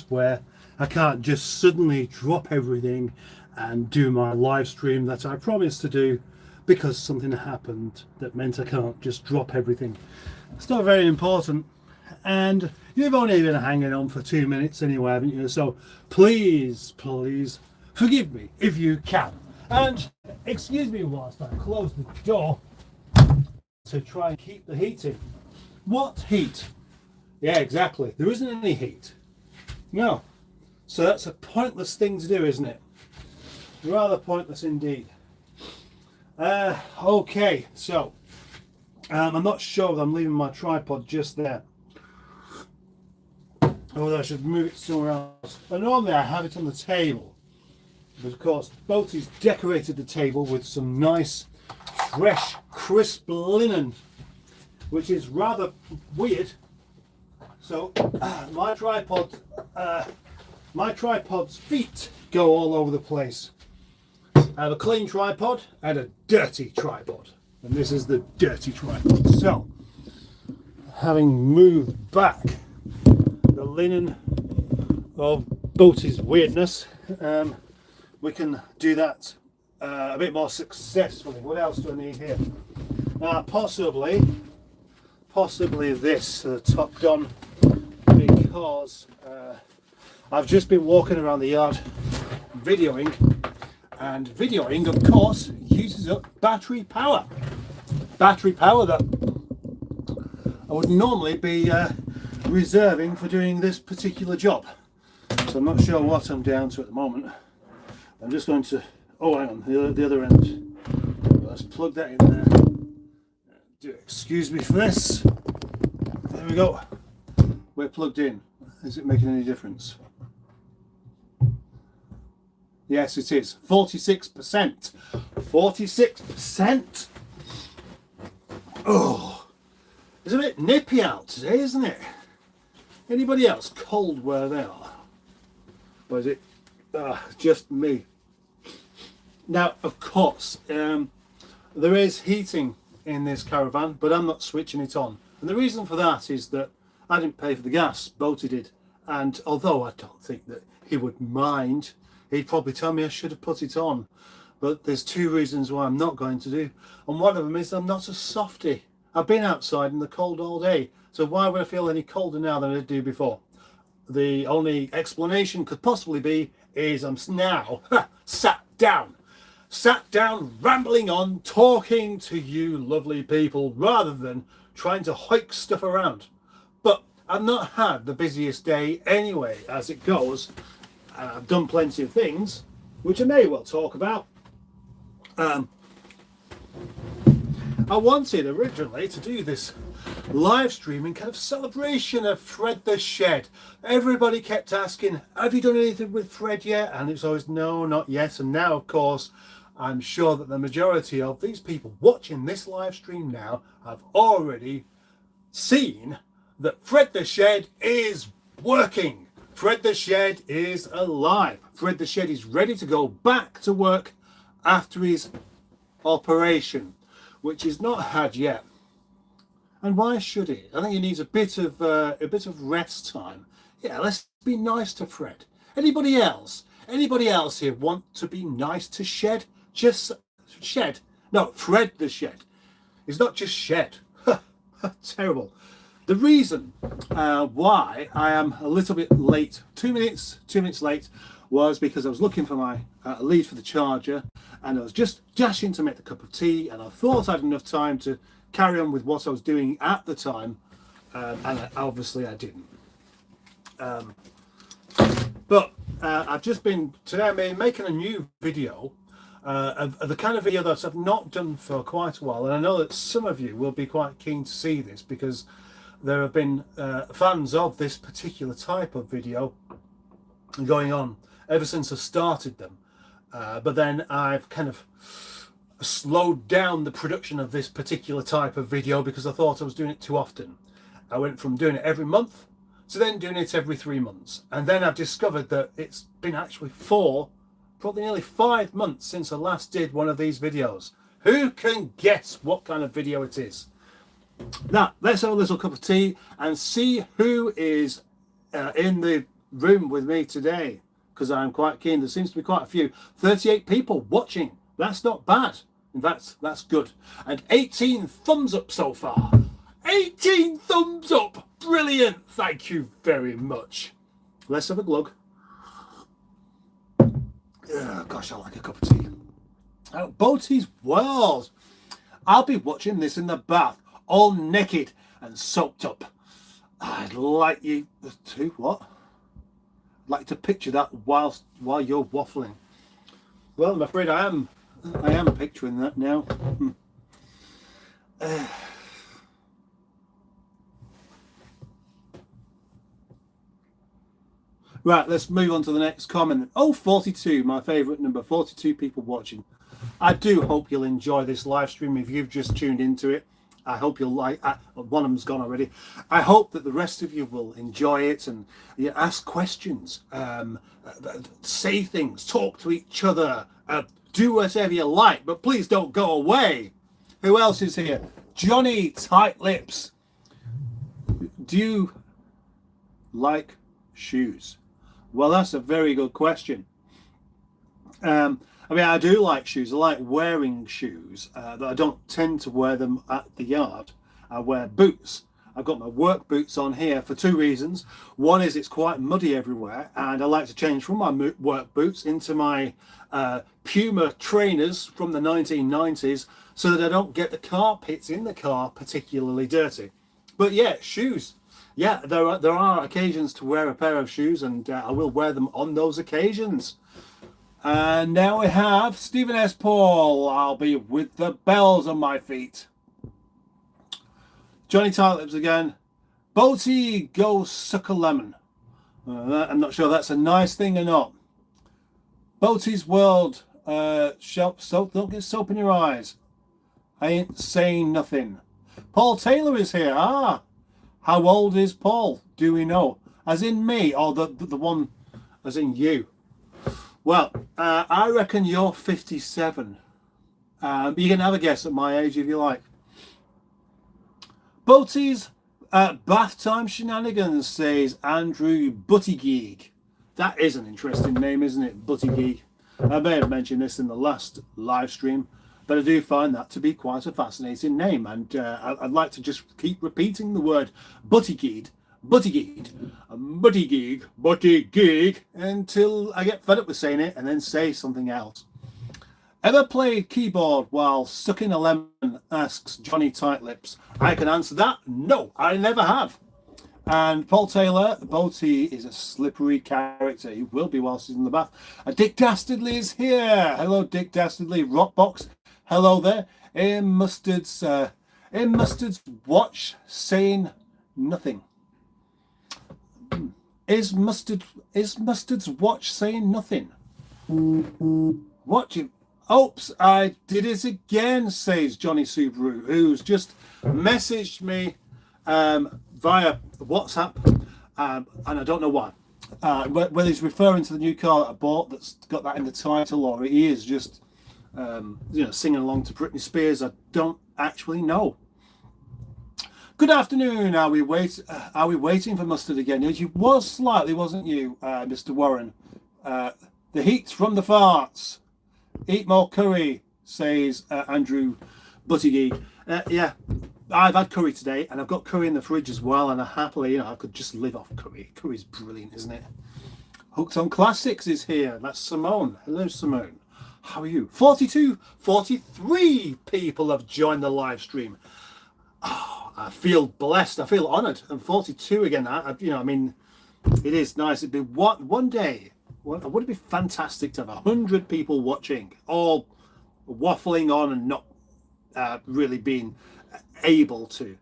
where I can't just suddenly drop everything and do my live stream that I promised to do because something happened that meant I can't just drop everything. It's not very important, and you've only been hanging on for 2 minutes anyway, haven't you? So please forgive me if you can, and excuse me whilst I close the door to try and keep the heat in. What heat? Yeah, exactly, there isn't any heat. No. So that's a pointless thing to do, isn't it? Rather pointless indeed. Okay, so I'm not sure that I'm leaving my tripod just there. Or I should move it somewhere else. But normally I have it on the table. But of course, Boaty's decorated the table with some nice, fresh, crisp linen, which is rather weird. So my tripod's feet go all over the place. I have a clean tripod and a dirty tripod, and this is the dirty tripod. So, having moved back the linen of Boaty's weirdness, we can do that a bit more successfully. What else do I need here? Possibly this Top Gun, because I've just been walking around the yard videoing, and videoing of course uses up battery power that I would normally be reserving for doing this particular job. So I'm not sure what I'm down to at the moment. I'm just going to, oh hang on, the other end. Let's plug that in there. Excuse me for this. There we go. We're plugged in. Is it making any difference? Yes, it is. 46%. 46%. Oh, it's a bit nippy out today, isn't it? Anybody else cold where they are? Or is it just me? Now, of course, there is heating in this caravan, but I'm not switching it on. And the reason for that is that I didn't pay for the gas, Boaty did. And although I don't think that he would mind, he'd probably tell me I should have put it on. But there's two reasons why I'm not going to do. And one of them is I'm not a softie. I've been outside in the cold all day. So why would I feel any colder now than I did before? The only explanation could possibly be is I'm now sat down rambling on, talking to you lovely people rather than trying to hike stuff around. But I've not had the busiest day anyway as it goes. I've done plenty of things which I may well talk about. I wanted originally to do this live streaming kind of celebration of Fred the Shed. Everybody kept asking, have you done anything with Fred yet? And it's always no, not yet. And now of course I'm sure that the majority of these people watching this live stream now have already seen that Fred the Shed is working. Fred the Shed is alive. Fred the Shed is ready to go back to work after his operation, which he's not had yet. And why should he? I think he needs a bit of rest time. Yeah, let's be nice to Fred. Anybody else here want to be nice to Shed? Just Shed? No, Fred the Shed. He's not just Shed. Terrible. The reason why I am a little bit late, 2 minutes late, was because I was looking for my lead for the charger, and I was just dashing to make the cup of tea, and I thought I had enough time to carry on with what I was doing at the time, and obviously I didn't. But I've just been today making a new video of the kind of video that I've not done for quite a while, and I know that some of you will be quite keen to see this because there have been fans of this particular type of video going on ever since I started them, but then I've kind of slowed down the production of this particular type of video because I thought I was doing it too often. I went from doing it every month to then doing it every 3 months, and then I've discovered that it's been actually probably nearly 5 months since I last did one of these videos. Who can guess what kind of video it is? Now let's have a little cup of tea and see who is in the room with me today because I'm quite keen. There seems to be quite a few. 38 people watching. That's not bad. In fact, that's good. And 18 thumbs up so far. 18 thumbs up. Brilliant. Thank you very much. Let's have a glug. Oh, gosh, I like a cup of tea. Boaty's World. I'll be watching this in the bath, all naked and soaked up. I'd like you to what? I'd like to picture that while you're waffling. Well, I'm afraid I am picturing that now. Right, let's move on to the next comment. Oh, 42, my favourite number. 42 people watching. I do hope you'll enjoy this live stream if you've just tuned into it. I hope you'll like. One of them's gone already. I hope that the rest of you will enjoy it and ask questions, say things, talk to each other, do whatever you like. But please don't go away. Who else is here? Johnny Tight Lips. Do you like shoes? Well, that's a very good question. I mean, I do like shoes. I like wearing shoes. That I don't tend to wear them at the yard. I wear boots. I've got my work boots on here for two reasons. One is it's quite muddy everywhere, and I like to change from my work boots into my Puma trainers from the 1990s so that I don't get the carpets in the car particularly dirty. But yeah, shoes. Yeah, there are occasions to wear a pair of shoes, and I will wear them on those occasions. And now we have Stephen S. Paul. I'll be with the bells on my feet. Johnny Tartlips again. Boaty, go suck a lemon. I'm not sure that's a nice thing or not. Boaty's World. Don't get soap in your eyes. I ain't saying nothing. Paul Taylor is here. Ah. How old is Paul? Do we know? As in me, or the one as in you? Well, I reckon you're 57. You can have a guess at my age if you like. Boaty's bath time shenanigans, says Andrew Buttigieg. That is an interesting name, isn't it? Buttigieg. I may have mentioned this in the last live stream, but I do find that to be quite a fascinating name, and I'd like to just keep repeating the word Buttigieg, until I get fed up with saying it and then say something else. Ever played keyboard while sucking a lemon, asks Johnny Tightlips. I can answer that. No, I never have. And Paul Taylor, Boaty is a slippery character. He will be whilst he's in the bath. Dick Dastardly is here. Hello, Dick Dastardly. Rockbox. Hello there. In Mustard's watch saying nothing. Is Mustard's watch saying nothing? Watching. Oops, I did it again, says Johnny Subaru, who's just messaged me via WhatsApp, and I don't know why. Whether he's referring to the new car that I bought that's got that in the title, or he is just singing along to Britney Spears, I don't actually know. Good afternoon. Are we waiting for Mustard again? You was slightly, wasn't you, Mr. Warren? The heat's from the farts. Eat more curry, says Andrew Buttigieg. Yeah, I've had curry today, and I've got curry in the fridge as well, and I happily, I could just live off curry. Curry's brilliant, isn't it? Hooked on Classics is here. That's Simone. Hello, Simone. How are you? 43 people have joined the live stream. Oh, I feel blessed. I feel honoured. And 42 again. It is nice. It'd be one day. Would it be fantastic to have 100 people watching, all waffling on and not really being able to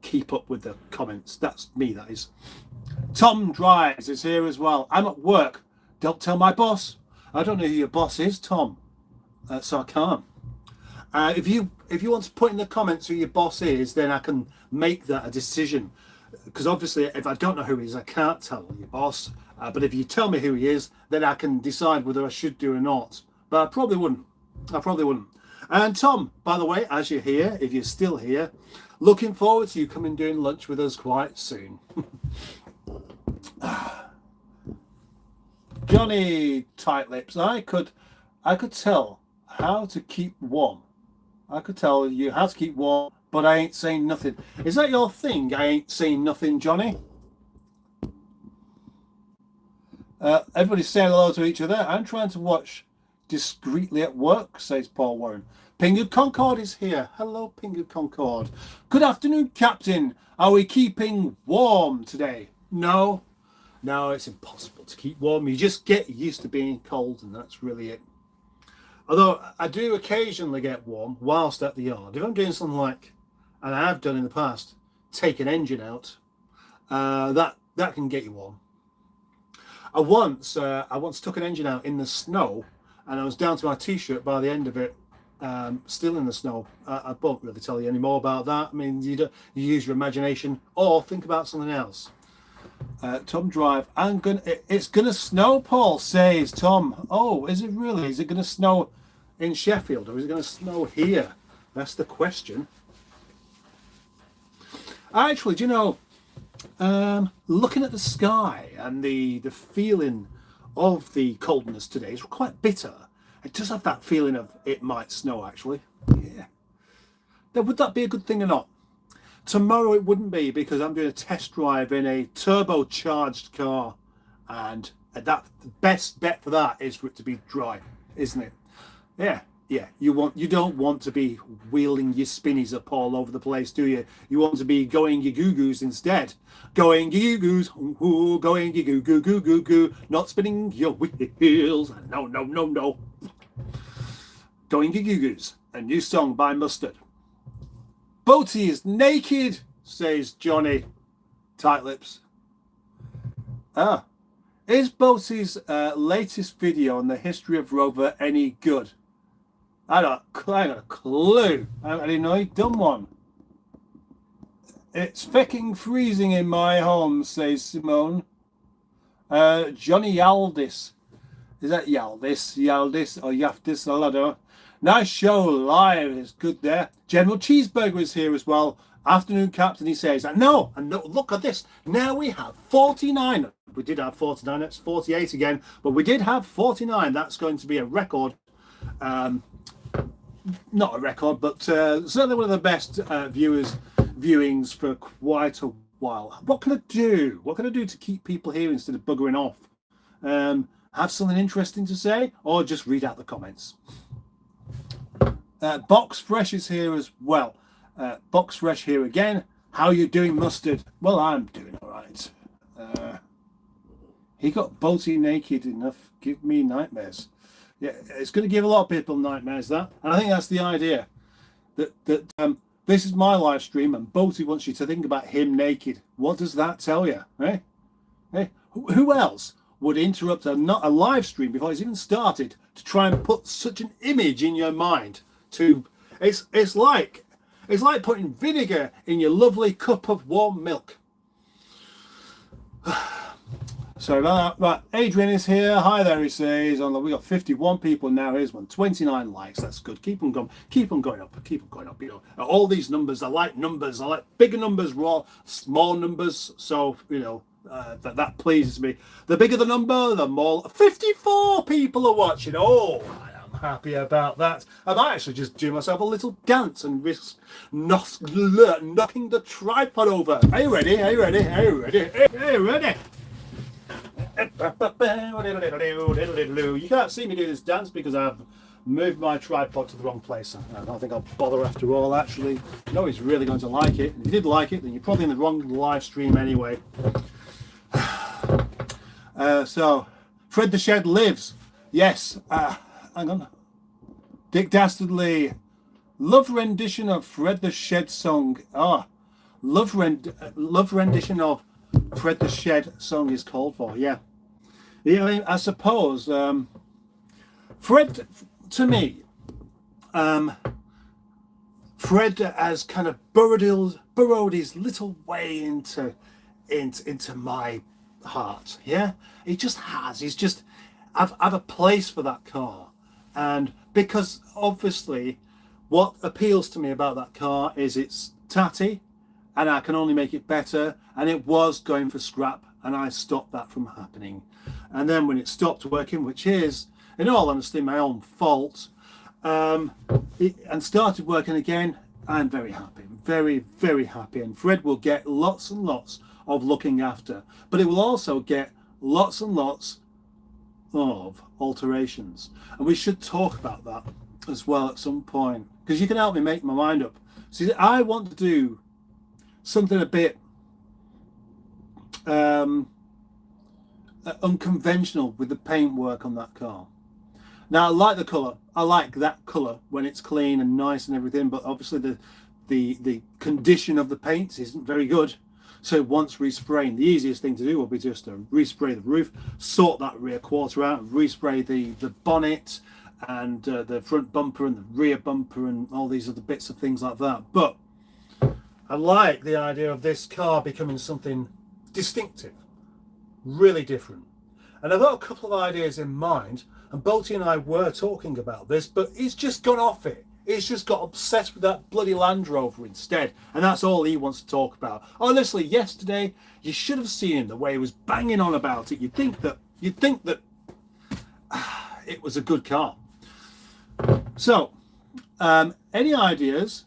keep up with the comments? That's me, that is. Tom Drives is here as well. I'm at work. Don't tell my boss. I don't know who your boss is, Tom, so I can't. If you want to put in the comments who your boss is, then I can make that a decision. Because obviously, if I don't know who he is, I can't tell your boss. But if you tell me who he is, then I can decide whether I should do or not. But I probably wouldn't. And Tom, by the way, as you're here, if you're still here, looking forward to you coming doing lunch with us quite soon. Johnny Tight Lips, I could tell how to keep warm. I could tell you how to keep warm, but I ain't saying nothing. Is that your thing? I ain't saying nothing, Johnny. Everybody's saying hello to each other. I'm trying to watch discreetly at work, says Paul Warren. Pingu Concord is here. Hello, Pingu Concord. Good afternoon, Captain. Are we keeping warm today? No, it's impossible to keep warm. You just get used to being cold, and that's really it. Although I do occasionally get warm whilst at the yard. If I'm doing something like, and I have done in the past, take an engine out, that can get you warm. I once took an engine out in the snow, and I was down to my t-shirt by the end of it, still in the snow. I won't really tell you any more about that. I mean, you use your imagination or think about something else. Tom Drive. It's gonna snow, Paul says Tom. Oh, is it really? Is it gonna snow in Sheffield, or is it gonna snow here? That's the question. Actually, do you know, looking at the sky and the feeling of the coldness today is quite bitter. It does have that feeling of it might snow, actually. Yeah. Now, would that be a good thing or not? Tomorrow it wouldn't be, because I'm doing a test drive in a turbocharged car, and the best bet for that is for it to be dry, isn't it? Yeah. You don't want to be wheeling your spinnies up all over the place, do you? You want to be going your goo-goos instead. Going your goo-goos, ooh, going your goo-goo-goo-goo-goo, not spinning your wheels. No. Going your goo-goos, a new song by Mustard. Boaty is naked, says Johnny Tight Lips. Is Boaty's latest video on the history of Rover any good? I got a clue. I didn't know he'd done one. It's fucking freezing in my home, says Simone. Johnny Yaldis. Is that Yaldis or Yaftis? I don't know. Nice show live. It's good there. General Cheeseburger is here as well. Afternoon, Captain, he says. And no, look at this. Now we have 49. We did have 49. That's 48 again. But we did have 49. That's going to be a record. Not a record, but certainly one of the best viewings for quite a while. What can I do? What can I do to keep people here instead of buggering off? Have something interesting to say, or just read out the comments. Box Fresh is here as well. Box Fresh here again. How you doing, Mustard? Well, I'm doing all right. He got Boaty naked enough. Give me nightmares. Yeah, it's going to give a lot of people nightmares, that. And I think that's the idea. That this is my live stream, and Boaty wants you to think about him naked. What does that tell you? Eh? Who else would interrupt a live stream before it's even started to try and put such an image in your mind? It's like putting vinegar in your lovely cup of warm milk. Sorry about that. Right, Adrian is here. Hi there, he says. We got 51 people now. Here's one. 29 likes. That's good. Keep them going. Keep them going up. Keep them going up. You know, all these numbers. I like numbers. I like bigger numbers, raw, small numbers. So you know that pleases me. The bigger the number, the more. 54 people are watching. Oh, I am happy about that. I might actually just do myself a little dance and risk knocking the tripod over. Are you ready? Are you ready? Are you ready? Are you ready? You can't see me do this dance because I've moved my tripod to the wrong place. I don't think I'll bother after all, actually. No, he's really going to like it. If you did like it, then you're probably in the wrong live stream anyway. So, Fred the Shed lives. Yes. Hang on. Dick Dastardly. Love rendition of Fred the Shed song. Love rendition of Fred the Shed song is called for. Yeah, I suppose Fred, to me, Fred has kind of burrowed his little way into my heart. Yeah, he just has. He's just I've a place for that car, and because obviously what appeals to me about that car is it's tatty, and I can only make it better, and it was going for scrap, and I stopped that from happening. And then when it stopped working, which is, in all honesty, my own fault, and started working again, I'm very happy, very, very happy. And Fred will get lots and lots of looking after, but it will also get lots and lots of alterations. And we should talk about that as well at some point, because you can help me make my mind up. See, I want to do something a bit unconventional with the paintwork on that car. Now, I like the colour. I like that colour when it's clean and nice and everything, but obviously the condition of the paints isn't very good. So once respraying, the easiest thing to do will be just to respray the roof, sort that rear quarter out, respray the bonnet and the front bumper and the rear bumper and all these other bits of things like that. But I like the idea of this car becoming something distinctive, really different. And I've got a couple of ideas in mind, and Boaty and I were talking about this, but he's just gone off it. He's just got obsessed with that bloody Land Rover instead, and that's all he wants to talk about. Honestly, yesterday you should have seen him, the way he was banging on about it. You'd think that it was a good car. So, any ideas?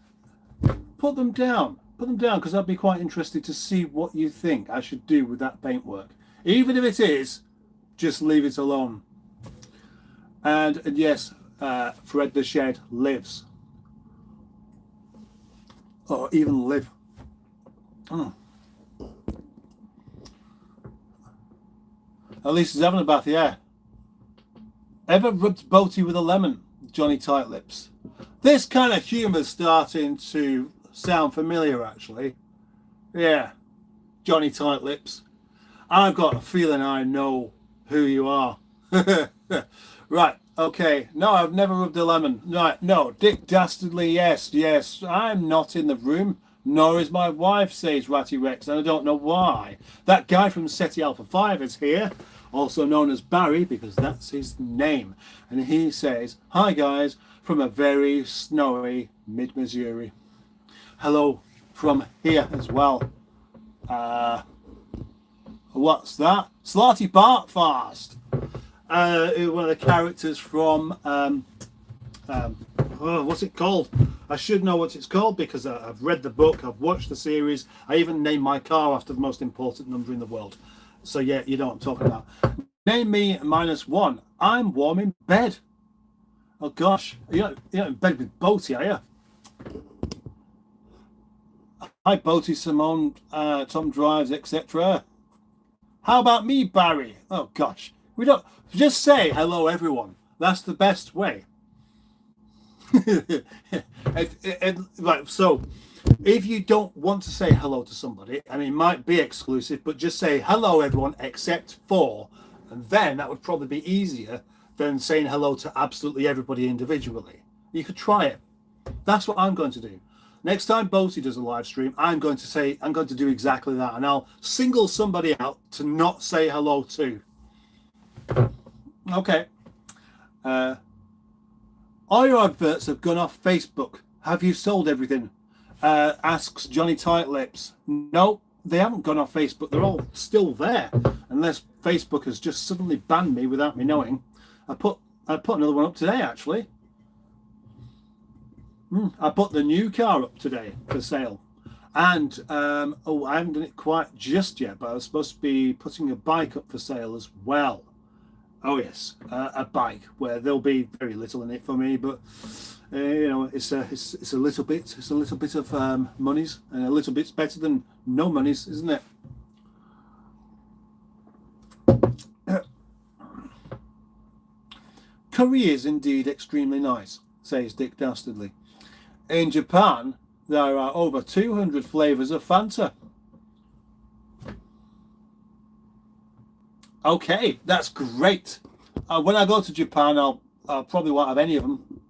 Put them down. Put them down, because I'd be quite interested to see what you think I should do with that paintwork. Even if it is, just leave it alone. And yes, Fred the Shed lives. Or even live. At least he's having a bath, yeah. Ever rubbed Boaty with a lemon? Johnny Tightlips. This kind of humour's starting to sound familiar, actually. Yeah, Johnny Tightlips. I've got a feeling I know who you are. Right, okay. No, I've never rubbed a lemon. Right, no. Dick Dastardly, yes. I'm not in the room, nor is my wife, says Ratty Rex, and I don't know why. That guy from SETI Alpha 5 is here, also known as Barry, because that's his name. And he says, hi guys, from a very snowy mid-Missouri. Hello from here as well. What's that? Slarty Bartfast. One of the characters from what's it called? I should know what it's called, because I've read the book, I've watched the series, I even named my car after the most important number in the world. So yeah, you know what I'm talking about. Name me -1. I'm warm in bed. Oh gosh, you're not in bed with Boaty, are you? Hi Boaty, Simone, Tom Drives, etc. How about me, Barry? Oh gosh, we don't just say hello, everyone. That's the best way. Right, so if you don't want to say hello to somebody, and it might be exclusive, but just say hello, everyone, except for, and then that would probably be easier than saying hello to absolutely everybody individually. You could try it. That's what I'm going to do. Next time Boaty does a live stream, I'm going to do exactly that, and I'll single somebody out to not say hello to. Okay. All your adverts have gone off Facebook. Have you sold everything? Asks Johnny Tightlips. No, they haven't gone off Facebook. They're all still there, unless Facebook has just suddenly banned me without me knowing. I put another one up today, actually. I put the new car up today for sale, and I haven't done it quite just yet, but I was supposed to be putting a bike up for sale as well. Oh yes, a bike where there'll be very little in it for me, but you know, it's a little bit of monies, and a little bit's better than no monies, isn't it? Curry is indeed extremely nice, says Dick Dastardly. In Japan, there are over 200 flavours of Fanta. Okay, that's great. When I go to Japan, I'll probably won't have any of them,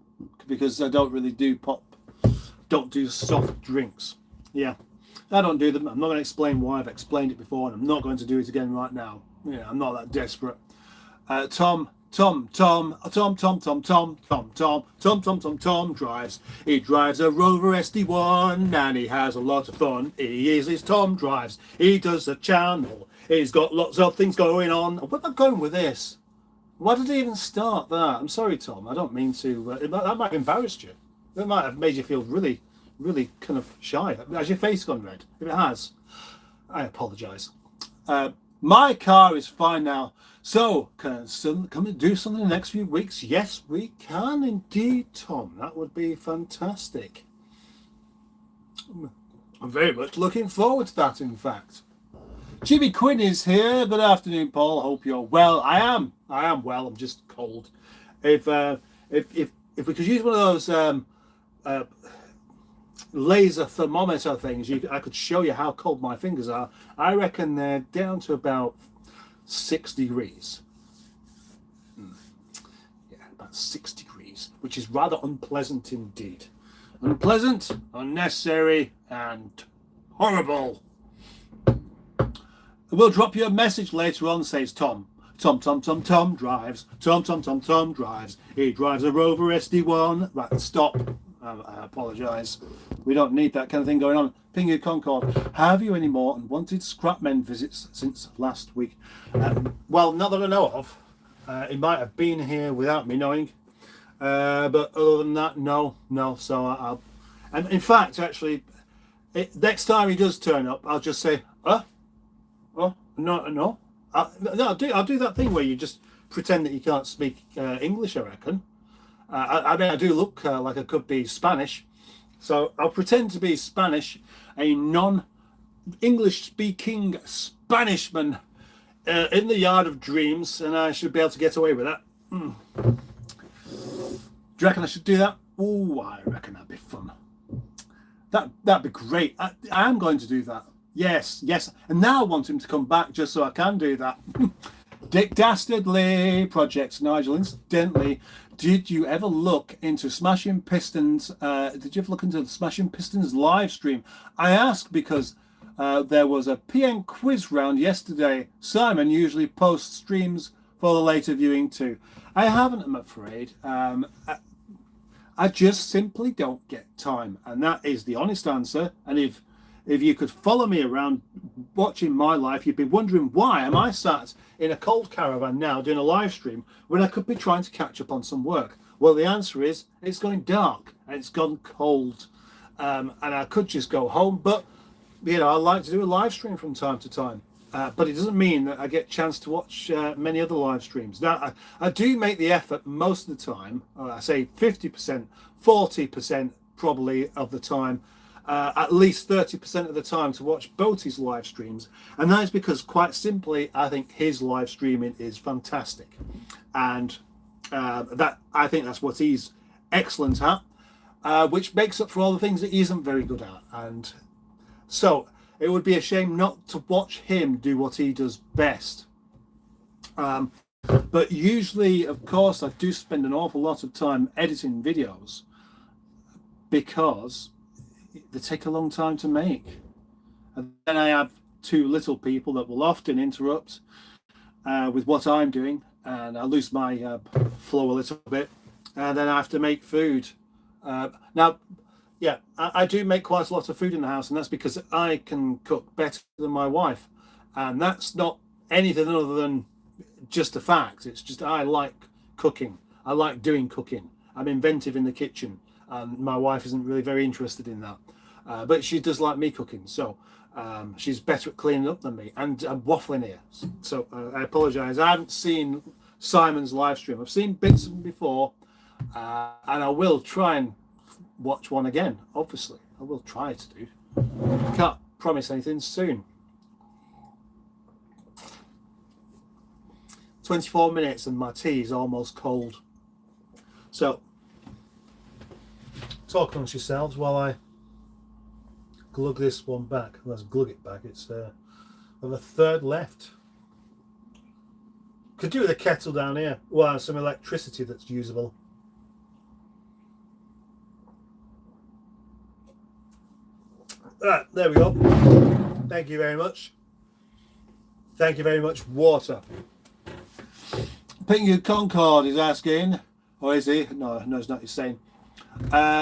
because I don't really do don't do soft drinks. Yeah, I don't do them. I'm not going to explain why. I've explained it before, and I'm not going to do it again right now. Yeah, I'm not that desperate. Tom drives. He drives a Rover SD1 and he has a lot of fun. He is his Tom Drives. He does a channel. He's got lots of things going on. Where am I going with this? Why did he even start that? I'm sorry, Tom. I don't mean to. That might have embarrassed you. That might have made you feel really, really kind of shy. Has your face gone red? If it has, I apologise. My car is fine now. So, can we do something in the next few weeks? Yes, we can indeed, Tom. That would be fantastic. I'm very much looking forward to that, in fact. Jimmy Quinn is here. Good afternoon, Paul. Hope you're well. I am well. I'm just cold. If we could use one of those laser thermometer things, I could show you how cold my fingers are. I reckon they're down to about 6 degrees. Yeah, about 6 degrees, which is rather unpleasant indeed. Unpleasant, unnecessary, and horrible. We'll drop you a message later on, says Tom. Tom drives. Tom drives. He drives a Rover SD1. Right, stop. I apologise. We don't need that kind of thing going on. Pingu Concord, have you any more unwanted scrapmen visits since last week? Well, not that I know of. He might have been here without me knowing. But other than that, no. So I'll... And in fact, actually, next time he does turn up, I'll just say, oh, no. I'll do that thing where you just pretend that you can't speak English, I reckon. I mean, I do look like I could be Spanish. So I'll pretend to be Spanish, a non-English speaking Spanishman in the Yard of Dreams, and I should be able to get away with that. Do you reckon I should do that? Oh, I reckon that'd be fun. That'd be great. I am going to do that. Yes. And now I want him to come back just so I can do that. Dick Dastardly Project Nigel. Incidentally, did you ever look into Smashing Pistons? Did you ever look into the Smashing Pistons live stream? I ask because there was a PN quiz round yesterday. Simon usually posts streams for the later viewing too. I haven't, I'm afraid. I just simply don't get time, and that is the honest answer. And if you could follow me around watching my life, you'd be wondering, why am I sat in a cold caravan now doing a live stream when I could be trying to catch up on some work? Well, the answer is it's going dark and it's gone cold, and I could just go home. But I like to do a live stream from time to time. But it doesn't mean that I get a chance to watch many other live streams. Now, I do make the effort most of the time. I say 50%, 40% probably of the time, at least 30% of the time to watch both his live streams. And that is because, quite simply, I think his live streaming is fantastic. And I think that's what he's excellent at, which makes up for all the things that he isn't very good at. And so it would be a shame not to watch him do what he does best. But usually, of course, I do spend an awful lot of time editing videos because they take a long time to make. And then I have two little people that will often interrupt with what I'm doing, and I lose my flow a little bit, and then I have to make food. Now, yeah, I do make quite a lot of food in the house, and that's because I can cook better than my wife. And that's not anything other than just a fact. It's just I like cooking. I like doing cooking. I'm inventive in the kitchen, and my wife isn't really very interested in that. But she does like me cooking, so she's better at cleaning up than me. And I'm waffling here, so I apologise. I haven't seen Simon's live stream. I've seen bits of them before, and I will try and watch one again. Obviously, I will try to do. Can't promise anything soon. 24 minutes and my tea is almost cold. So, talk amongst yourselves while I glug this one back. Let's glug it back. It's of a third left. Could do with a kettle down here. Well, some electricity that's usable. There we go. Thank you very much. Thank you very much. Water. Pingu Concord is asking, or is he? No, it's not. He's saying,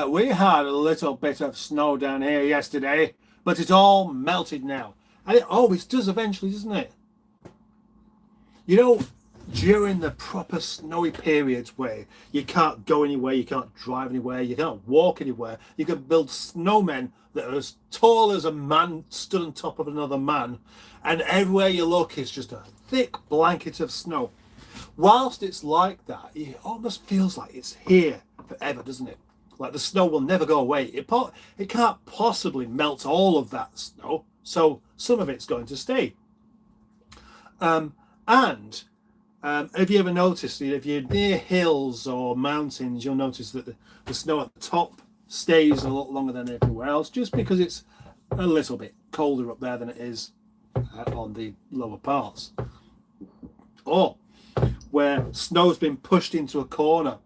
we had a little bit of snow down here yesterday, but it's all melted now. And it always does eventually, doesn't it? You know, during the proper snowy periods where you can't go anywhere, you can't drive anywhere, you can't walk anywhere, you can build snowmen that are as tall as a man stood on top of another man, and everywhere you look is just a thick blanket of snow. Whilst it's like that, it almost feels like it's here forever, doesn't it? Like the snow will never go away. It can't possibly melt all of that snow, so some of it's going to stay. And have you ever noticed that if you're near hills or mountains, you'll notice that the snow at the top stays a lot longer than everywhere else, just because it's a little bit colder up there than it is on the lower parts. Or where snow's been pushed into a corner,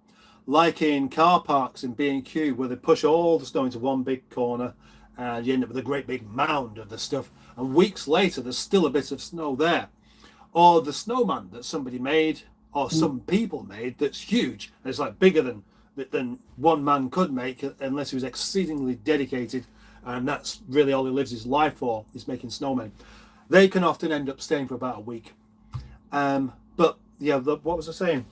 like in car parks in B&Q, where they push all the snow into one big corner and you end up with a great big mound of the stuff, and weeks later there's still a bit of snow there. Or the snowman that somebody made, or some people made, that's huge, and it's like bigger than one man could make, unless he was exceedingly dedicated, and that's really all he lives his life for, is making snowmen. They can often end up staying for about a week. But yeah, what was I saying?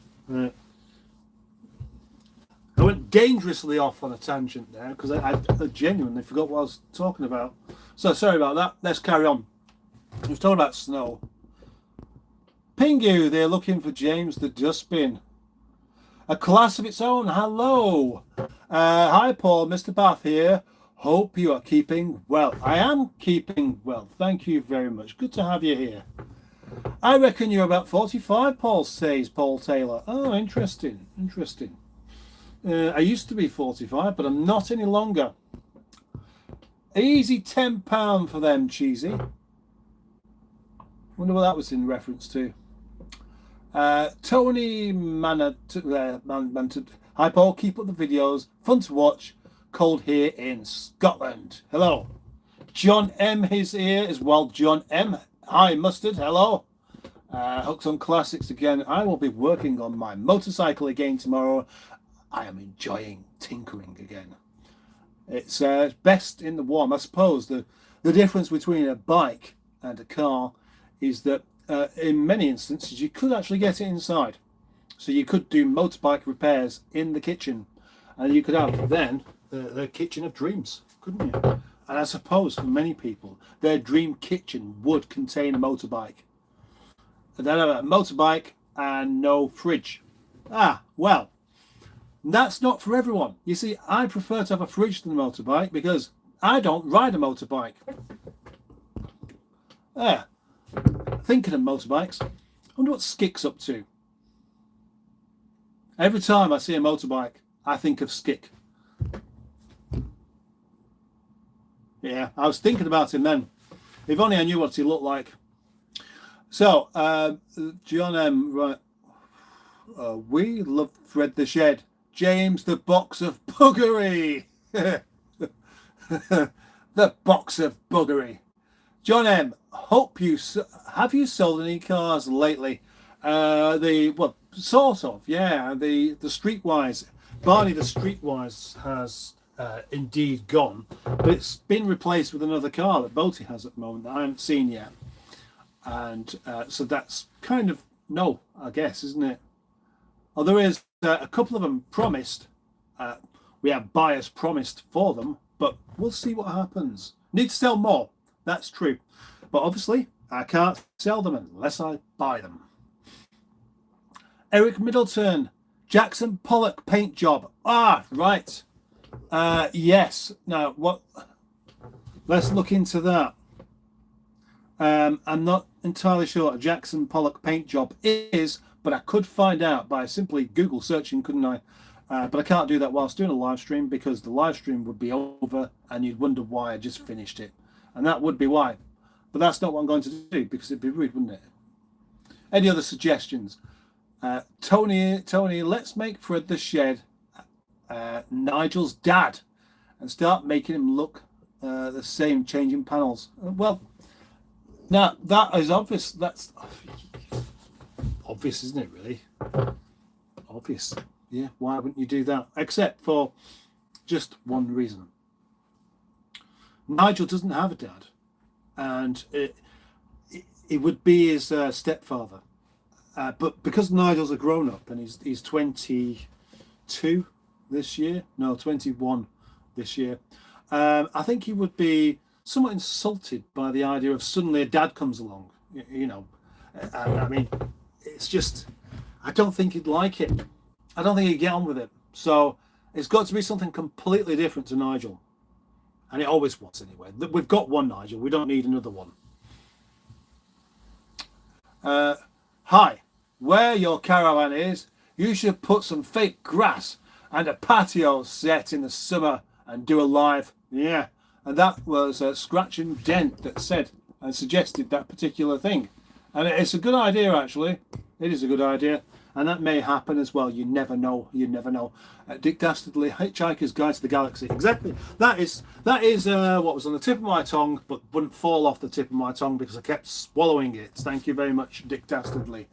I went dangerously off on a tangent there because I genuinely forgot what I was talking about. So sorry about that. Let's carry on. I was talking about snow. Pingu, they're looking for James the Dustbin. A class of its own. Hello. Hi, Paul. Mr. Bath here. Hope you are keeping well. I am keeping well. Thank you very much. Good to have you here. I reckon you're about 45, Paul says, Paul Taylor. Oh, interesting. Interesting. I used to be 45, but I'm not any longer. Easy £10 for them, cheesy. Wonder what that was in reference to. Tony Manted. Hi, Paul. Keep up the videos. Fun to watch. Cold here in Scotland. Hello. John M is here as well. John M. Hi, Mustard. Hello. Hooks on Classics again. I will be working on my motorcycle again tomorrow. I am enjoying tinkering again. It's best in the warm. I suppose the difference between a bike and a car is that in many instances you could actually get it inside. So you could do motorbike repairs in the kitchen, and you could have then the kitchen of dreams, couldn't you? And I suppose for many people, their dream kitchen would contain a motorbike. And then a motorbike and no fridge. Ah, well, that's not for everyone. You see, I prefer to have a fridge than a motorbike because I don't ride a motorbike. Thinking of motorbikes, I wonder what Skik's up to. Every time I see a motorbike, I think of Skik. Yeah, I was thinking about him then. If only I knew what he looked like. So, John M. Right. We love Fred the Shed. James, the box of buggery. The box of buggery. John M. Hope you have you sold any cars lately? Sort of, yeah. The Streetwise, Barney the Streetwise has indeed gone, but it's been replaced with another car that Boaty has at the moment that I haven't seen yet, and so that's kind of no, I guess, isn't it? Oh, there is a couple of them promised. We have buyers promised for them, but we'll see what happens. Need to sell more, that's true. But obviously, I can't sell them unless I buy them. Eric Middleton, Jackson Pollock paint job. Ah, right. Yes. Now, what? Let's look into that. I'm not entirely sure what a Jackson Pollock paint job is, but I could find out by simply Google searching, couldn't I? But I can't do that whilst doing a live stream because the live stream would be over and you'd wonder why I just finished it. And that would be why. But that's not what I'm going to do because it'd be rude, wouldn't it? Any other suggestions? Tony, let's make Fred the Shed Nigel's dad and start making him look the same, changing panels. Well, now that is obvious. That's obvious, isn't it, really? Obvious. Yeah, why wouldn't you do that? Except for just one reason. Nigel doesn't have a dad, and it would be his stepfather. But because Nigel's a grown-up and he's 22 this year, no, 21 this year, I think he would be somewhat insulted by the idea of suddenly a dad comes along. You know, I mean, it's just, I don't think he'd like it. I don't think he'd get on with it. So it's got to be something completely different to Nigel. And it always was anyway. We've got one Nigel. We don't need another one. Hi, where your caravan is, you should put some fake grass and a patio set in the summer and do a live. Yeah. And that was Scratch and Dent that said and suggested that particular thing. And it's a good idea, actually. It is a good idea. And that may happen as well. You never know. You never know. Dick Dastardly, Hitchhiker's Guide to the Galaxy. Exactly. That is what was on the tip of my tongue, but wouldn't fall off the tip of my tongue because I kept swallowing it. Thank you very much, Dick Dastardly.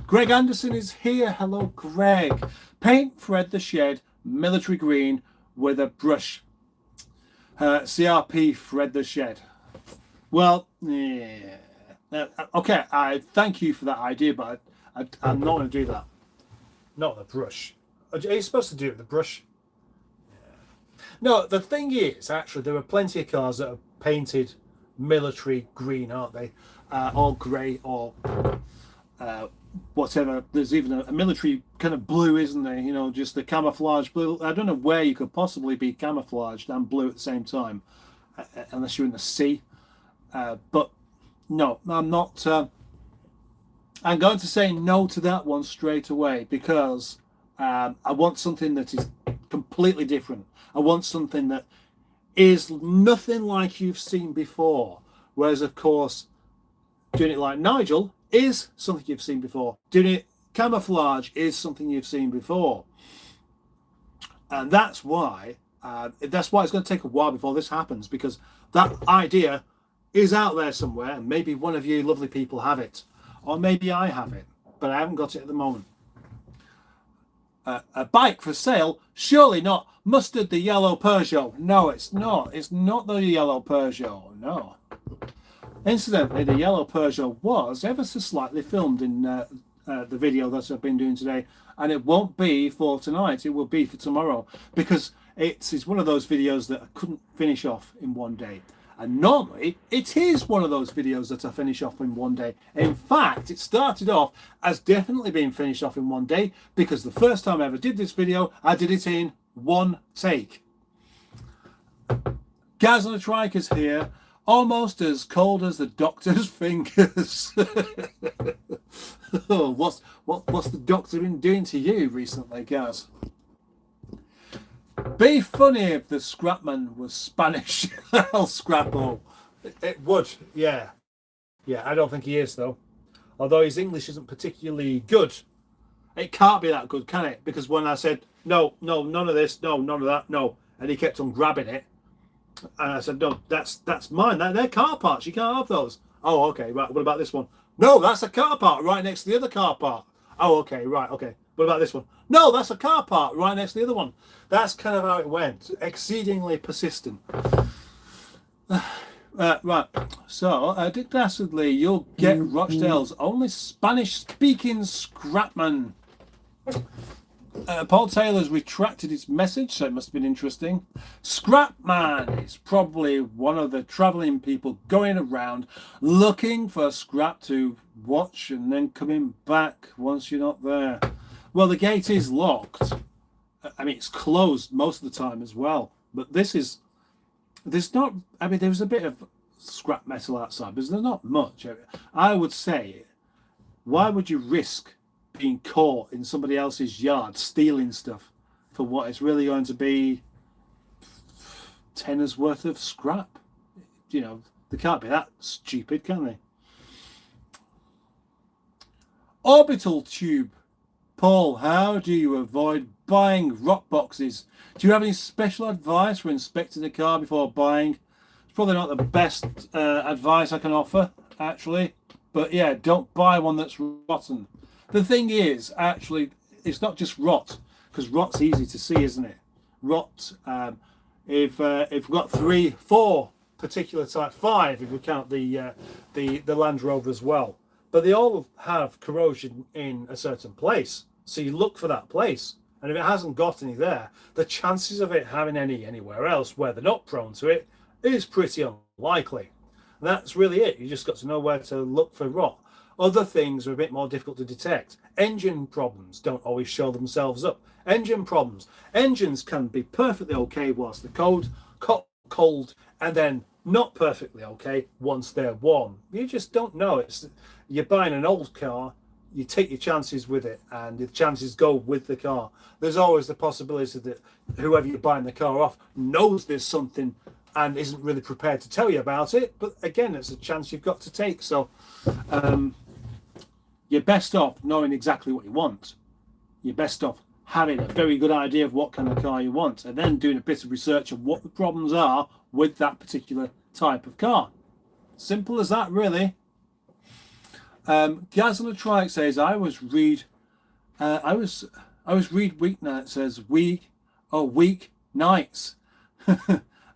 Greg Anderson is here. Hello, Greg. Paint Fred the Shed military green with a brush. CRP Fred the Shed. Well, yeah. Okay, I thank you for that idea, but I'm not going to do that. Not the brush. Are you supposed to do it with the brush? Yeah. No, the thing is, actually, there are plenty of cars that are painted military green, aren't they? Or grey, or whatever. There's even a military kind of blue, isn't there? You know, just the camouflage blue. I don't know where you could possibly be camouflaged and blue at the same time, unless you're in the sea. But no, I'm not. I'm going to say no to that one straight away because I want something that is completely different. I want something that is nothing like you've seen before. Whereas, of course, doing it like Nigel is something you've seen before. Doing it camouflage is something you've seen before. And that's why it's going to take a while before this happens, because that idea is out there somewhere, and maybe one of you lovely people have it. Or maybe I have it, but I haven't got it at the moment. A bike for sale? Surely not. Mustard the yellow Peugeot. No, it's not. It's not the yellow Peugeot. No. Incidentally, the yellow Peugeot was ever so slightly filmed in the video that I've been doing today. And it won't be for tonight. It will be for tomorrow. Because it's one of those videos that I couldn't finish off in one day. And normally, it is one of those videos that I finish off in one day. In fact, it started off as definitely being finished off in one day, because the first time I ever did this video, I did it in one take. Gaz on the Trike is here, almost as cold as the doctor's fingers. Oh, what's the doctor been doing to you recently, Gaz? Be funny if the Scrapman was Spanish. El Scrapo. It would, yeah. Yeah, I don't think he is, though. Although his English isn't particularly good. It can't be that good, can it? Because when I said, no, none of this, no, none of that, no, and he kept on grabbing it, and I said, no, that's mine. They're car parts. You can't have those. Oh, okay, right. What about this one? No, that's a car part right next to the other car part. Oh, okay, right, okay. What about this one? No, that's a car part right next to the other one. That's kind of how it went. Exceedingly persistent. Right. So, Dick Dastardly, you'll get Rochdale's only Spanish-speaking Scrapman. Paul Taylor's retracted his message, so it must have been interesting. Scrapman is probably one of the travelling people going around looking for scrap to watch and then coming back once you're not there. Well, the gate is locked. I mean, it's closed most of the time as well. But there's not, I mean, there's a bit of scrap metal outside, but there's not much. I would say, why would you risk being caught in somebody else's yard stealing stuff for what is really going to be tenner's worth of scrap? You know, they can't be that stupid, can they? Orbital tube. Paul, how do you avoid buying rock boxes? Do you have any special advice for inspecting a car before buying? It's probably not the best advice I can offer, actually. But yeah, don't buy one that's rotten. The thing is, actually, it's not just rot, because rot's easy to see, isn't it? Rot, if we've got 4 particular type, 5 if we count the Land Rover as well. but they all have corrosion in a certain place. So you look for that place. And if it hasn't got any there, the chances of it having any anywhere else where they're not prone to it is pretty unlikely. And that's really it. You just got to know where to look for rot. Other things are a bit more difficult to detect. Engine problems don't always show themselves up. Engine problems. Engines can be perfectly okay whilst they're cold, and then not perfectly okay once they're warm. You just don't know. You're buying an old car, you take your chances with it, and the chances go with the car. There's always the possibility that whoever you're buying the car off knows there's something and isn't really prepared to tell you about it. But again, it's a chance you've got to take. So you're best off knowing exactly what you want. You're best off having a very good idea of what kind of car you want, and then doing a bit of research of what the problems are with that particular type of car. Simple as that, really. Gaz on the Trike says, I was read week night, says week nights.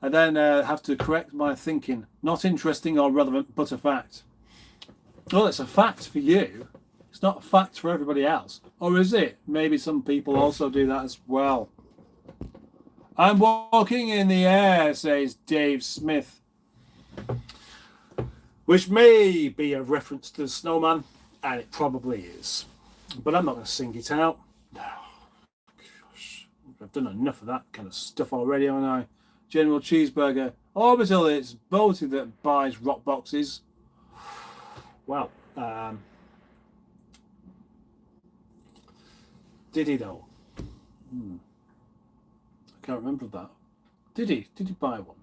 And then have to correct my thinking. Not interesting or relevant, but a fact. Well, it's a fact for you. It's not a fact for everybody else. Or is it? Maybe some people also do that as well. I'm walking in the air, says Dave Smith. Which may be a reference to the snowman, and it probably is. But I'm not going to sing it out. Gosh, I've done enough of that kind of stuff already, haven't I? General Cheeseburger. Orbital, it's Boaty that buys rock boxes. Well, did he though? I can't remember that. Did he? Did he buy one?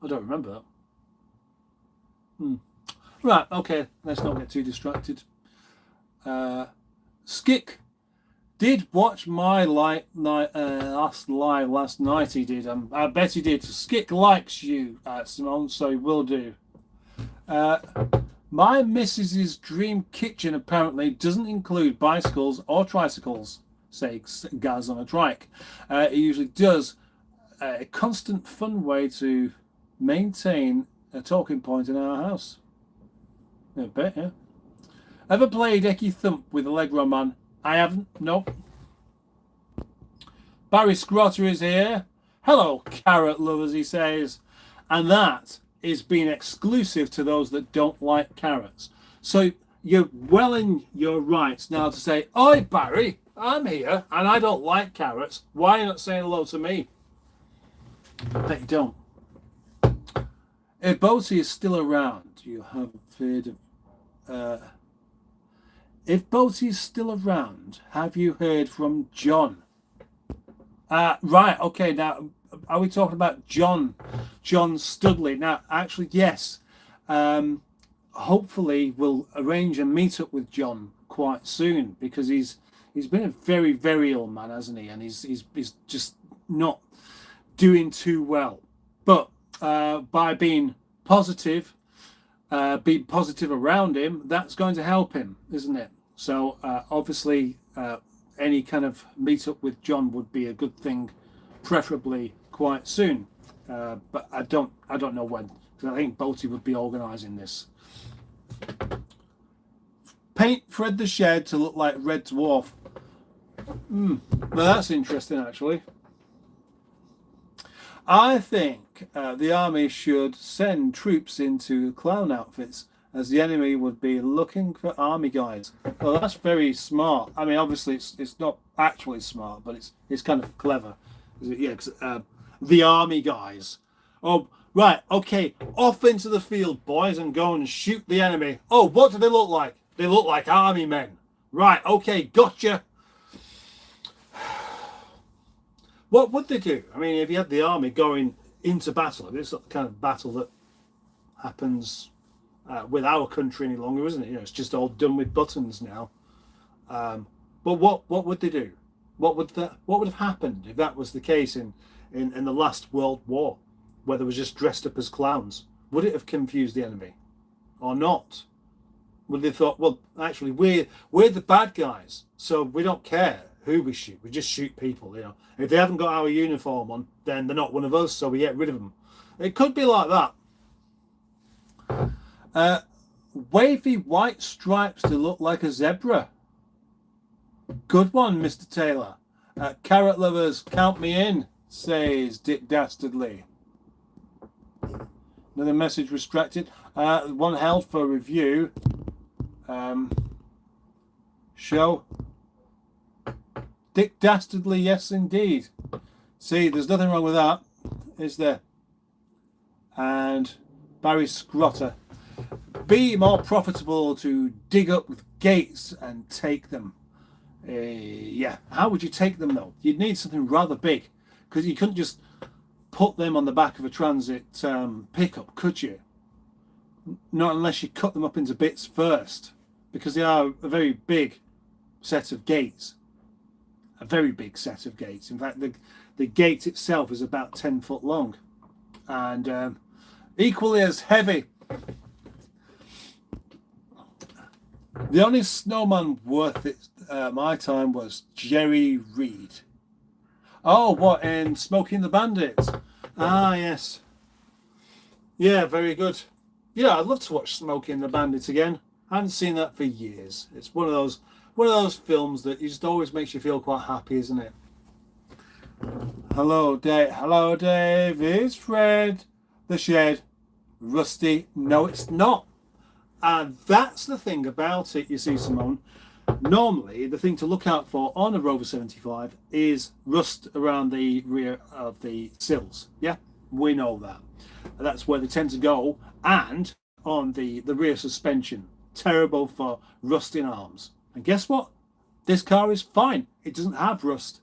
I don't remember that. Right, okay, let's not get too distracted. Skick did watch my last live last night. He did. I bet he did. Skick likes you, Simone, so he will do. My missus's dream kitchen apparently doesn't include bicycles or tricycles, says Gaz on a Trike. It usually does. A constant fun way to maintain a talking point in our house. A bit, yeah. Ever played Ecky Thump with Allegro Man? I haven't, nope. Barry Scrotter is here. Hello, carrot lovers, he says. And that is being exclusive to those that don't like carrots. So you're well in your rights now to say, oi, Barry, I'm here and I don't like carrots. Why are you not saying hello to me? I bet you don't. If Boaty is still around, you have heard of... if Boaty is still around, have you heard from John? Right, okay, now, are we talking about John Studley? Now, actually, yes. Hopefully, we'll arrange a meet-up with John quite soon, because he's been a very, very ill man, hasn't he? And he's just not doing too well. But by being positive around him, that's going to help him, isn't it? So obviously, any kind of meet-up with John would be a good thing, preferably quite soon. But I don't know when, because I think Boaty would be organising this. Paint Fred the Shed to look like Red Dwarf. Well, that's interesting, actually. I think the army should send troops into clown outfits, as the enemy would be looking for army guys. Well, that's very smart. I mean, obviously, it's not actually smart, but it's kind of clever. Yeah, 'cause, the army guys. Oh, right, okay, off into the field, boys, and go and shoot the enemy. Oh, what do they look like? They look like army men. Right, okay, gotcha. What would they do? I mean, if you had the army going into battle, it's not the kind of battle that happens with our country any longer, isn't it? You know, it's just all done with buttons now. But what would they do? What would have happened if that was the case in the last World War, where they were just dressed up as clowns? Would it have confused the enemy, or not? Would they thought, well, actually, we're the bad guys, so we don't care who we shoot. We just shoot people, you know. If they haven't got our uniform on, then they're not one of us, so we get rid of them. It could be like that. wavy white stripes to look like a zebra. Good one, Mr. Taylor. Carrot lovers, count me in, says Dick Dastardly. Another message restricted. One held for review. Show. Dick Dastardly, yes indeed. See, there's nothing wrong with that, is there? And Barry Scrotter. Be more profitable to dig up gates and take them. Yeah, how would you take them though? You'd need something rather big, because you couldn't just put them on the back of a transit pickup, could you? Not unless you cut them up into bits first, because they are a very big set of gates. A very big set of gates. In fact, the gate itself is about 10 foot long, and equally as heavy. The only snowman worth it my time was Jerry Reed. Oh, what, in Smoking the Bandit? Ah, yes. Yeah, very good. Yeah, I'd love to watch Smoking the Bandit again. I haven't seen that for years. It's one of those films that just always makes you feel quite happy, isn't it? Hello, Dave. Hello, Dave. It's Fred. The shed. Rusty. No, it's not. And that's the thing about it, you see, Simone. Normally, the thing to look out for on a Rover 75 is rust around the rear of the sills. Yeah, we know that. That's where they tend to go. And on the rear suspension. Terrible for rusting arms. And guess what? This car is fine. It doesn't have rust.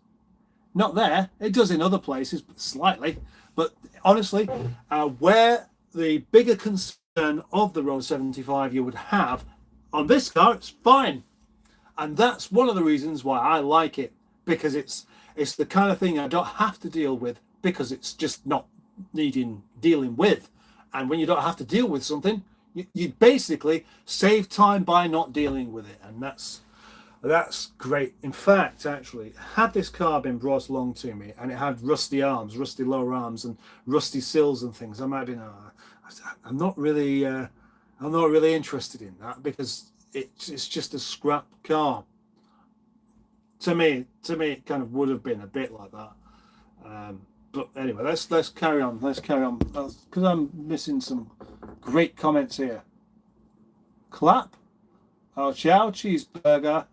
Not there. It does in other places, but slightly. But honestly, where the bigger concern of the Rover 75 you would have on this car, it's fine. And that's one of the reasons why I like it, because it's the kind of thing I don't have to deal with, because it's just not needing dealing with. And when you don't have to deal with something, you basically save time by not dealing with it, and that's great. In fact, actually, had this car been brought along to me and it had rusty arms, rusty lower arms, and rusty sills and things, I might have been, I'm not really interested in that, because it's just a scrap car. To me, it kind of would have been a bit like that. But anyway, let's carry on. Let's carry on, because I'm missing some great comments here. Clap. Oh, ciao, cheeseburger.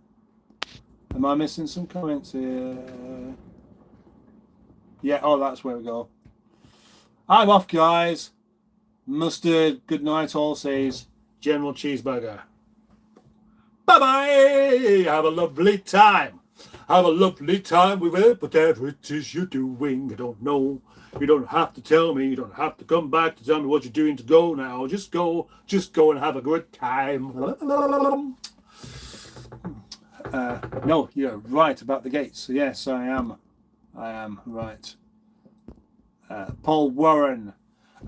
Am I missing some comments here? Yeah, oh, that's where we go. I'm off, guys. Mustard, good night, all, says General Cheeseburger. Bye-bye. Have a lovely time. Have a lovely time with it, whatever it is you're doing. I don't know. You don't have to tell me. You don't have to come back to tell me what you're doing to go now. Just go and have a good time. No, you're right about the gates. Yes, I am right. Paul Warren.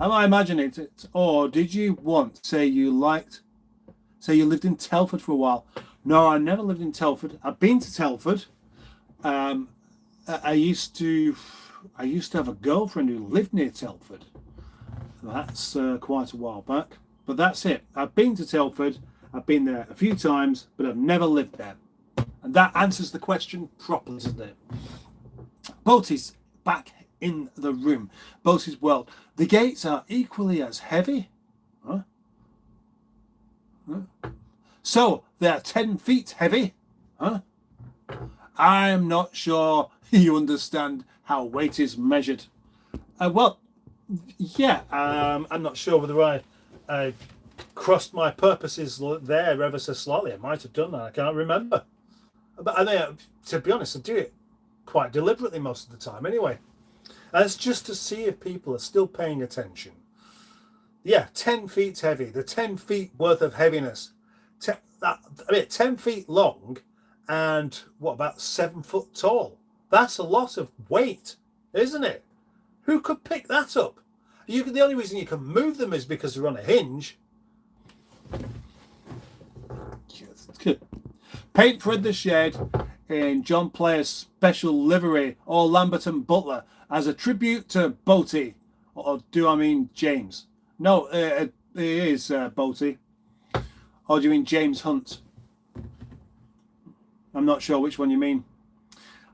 Am I imagining it? Or did you say you lived in Telford for a while? No, I never lived in Telford. I've been to Telford. I used to have a girlfriend who lived near Telford. That's quite a while back. But that's it. I've been to Telford. I've been there a few times, but I've never lived there. And that answers the question properly, doesn't it? Boaty's back in the room. Boaty's world. The gates are equally as heavy. Huh? So they're 10 feet heavy. Huh? I'm not sure you understand how weight is measured. Well, yeah, I'm not sure whether I crossed my purposes there ever so slightly. I might have done that. I can't remember. But I think, to be honest, I do it quite deliberately most of the time anyway. And it's just to see if people are still paying attention. Yeah, 10 feet heavy. The 10 feet worth of heaviness. 10 feet long and what, about 7 foot tall? That's a lot of weight, isn't it? Who could pick that up? The only reason you can move them is because they're on a hinge. Paint Fred the Shed in John Player's special livery, or Lambert and Butler, as a tribute to Boaty. Or do I mean James? No, it is Boaty. Or do you mean James Hunt? I'm not sure which one you mean.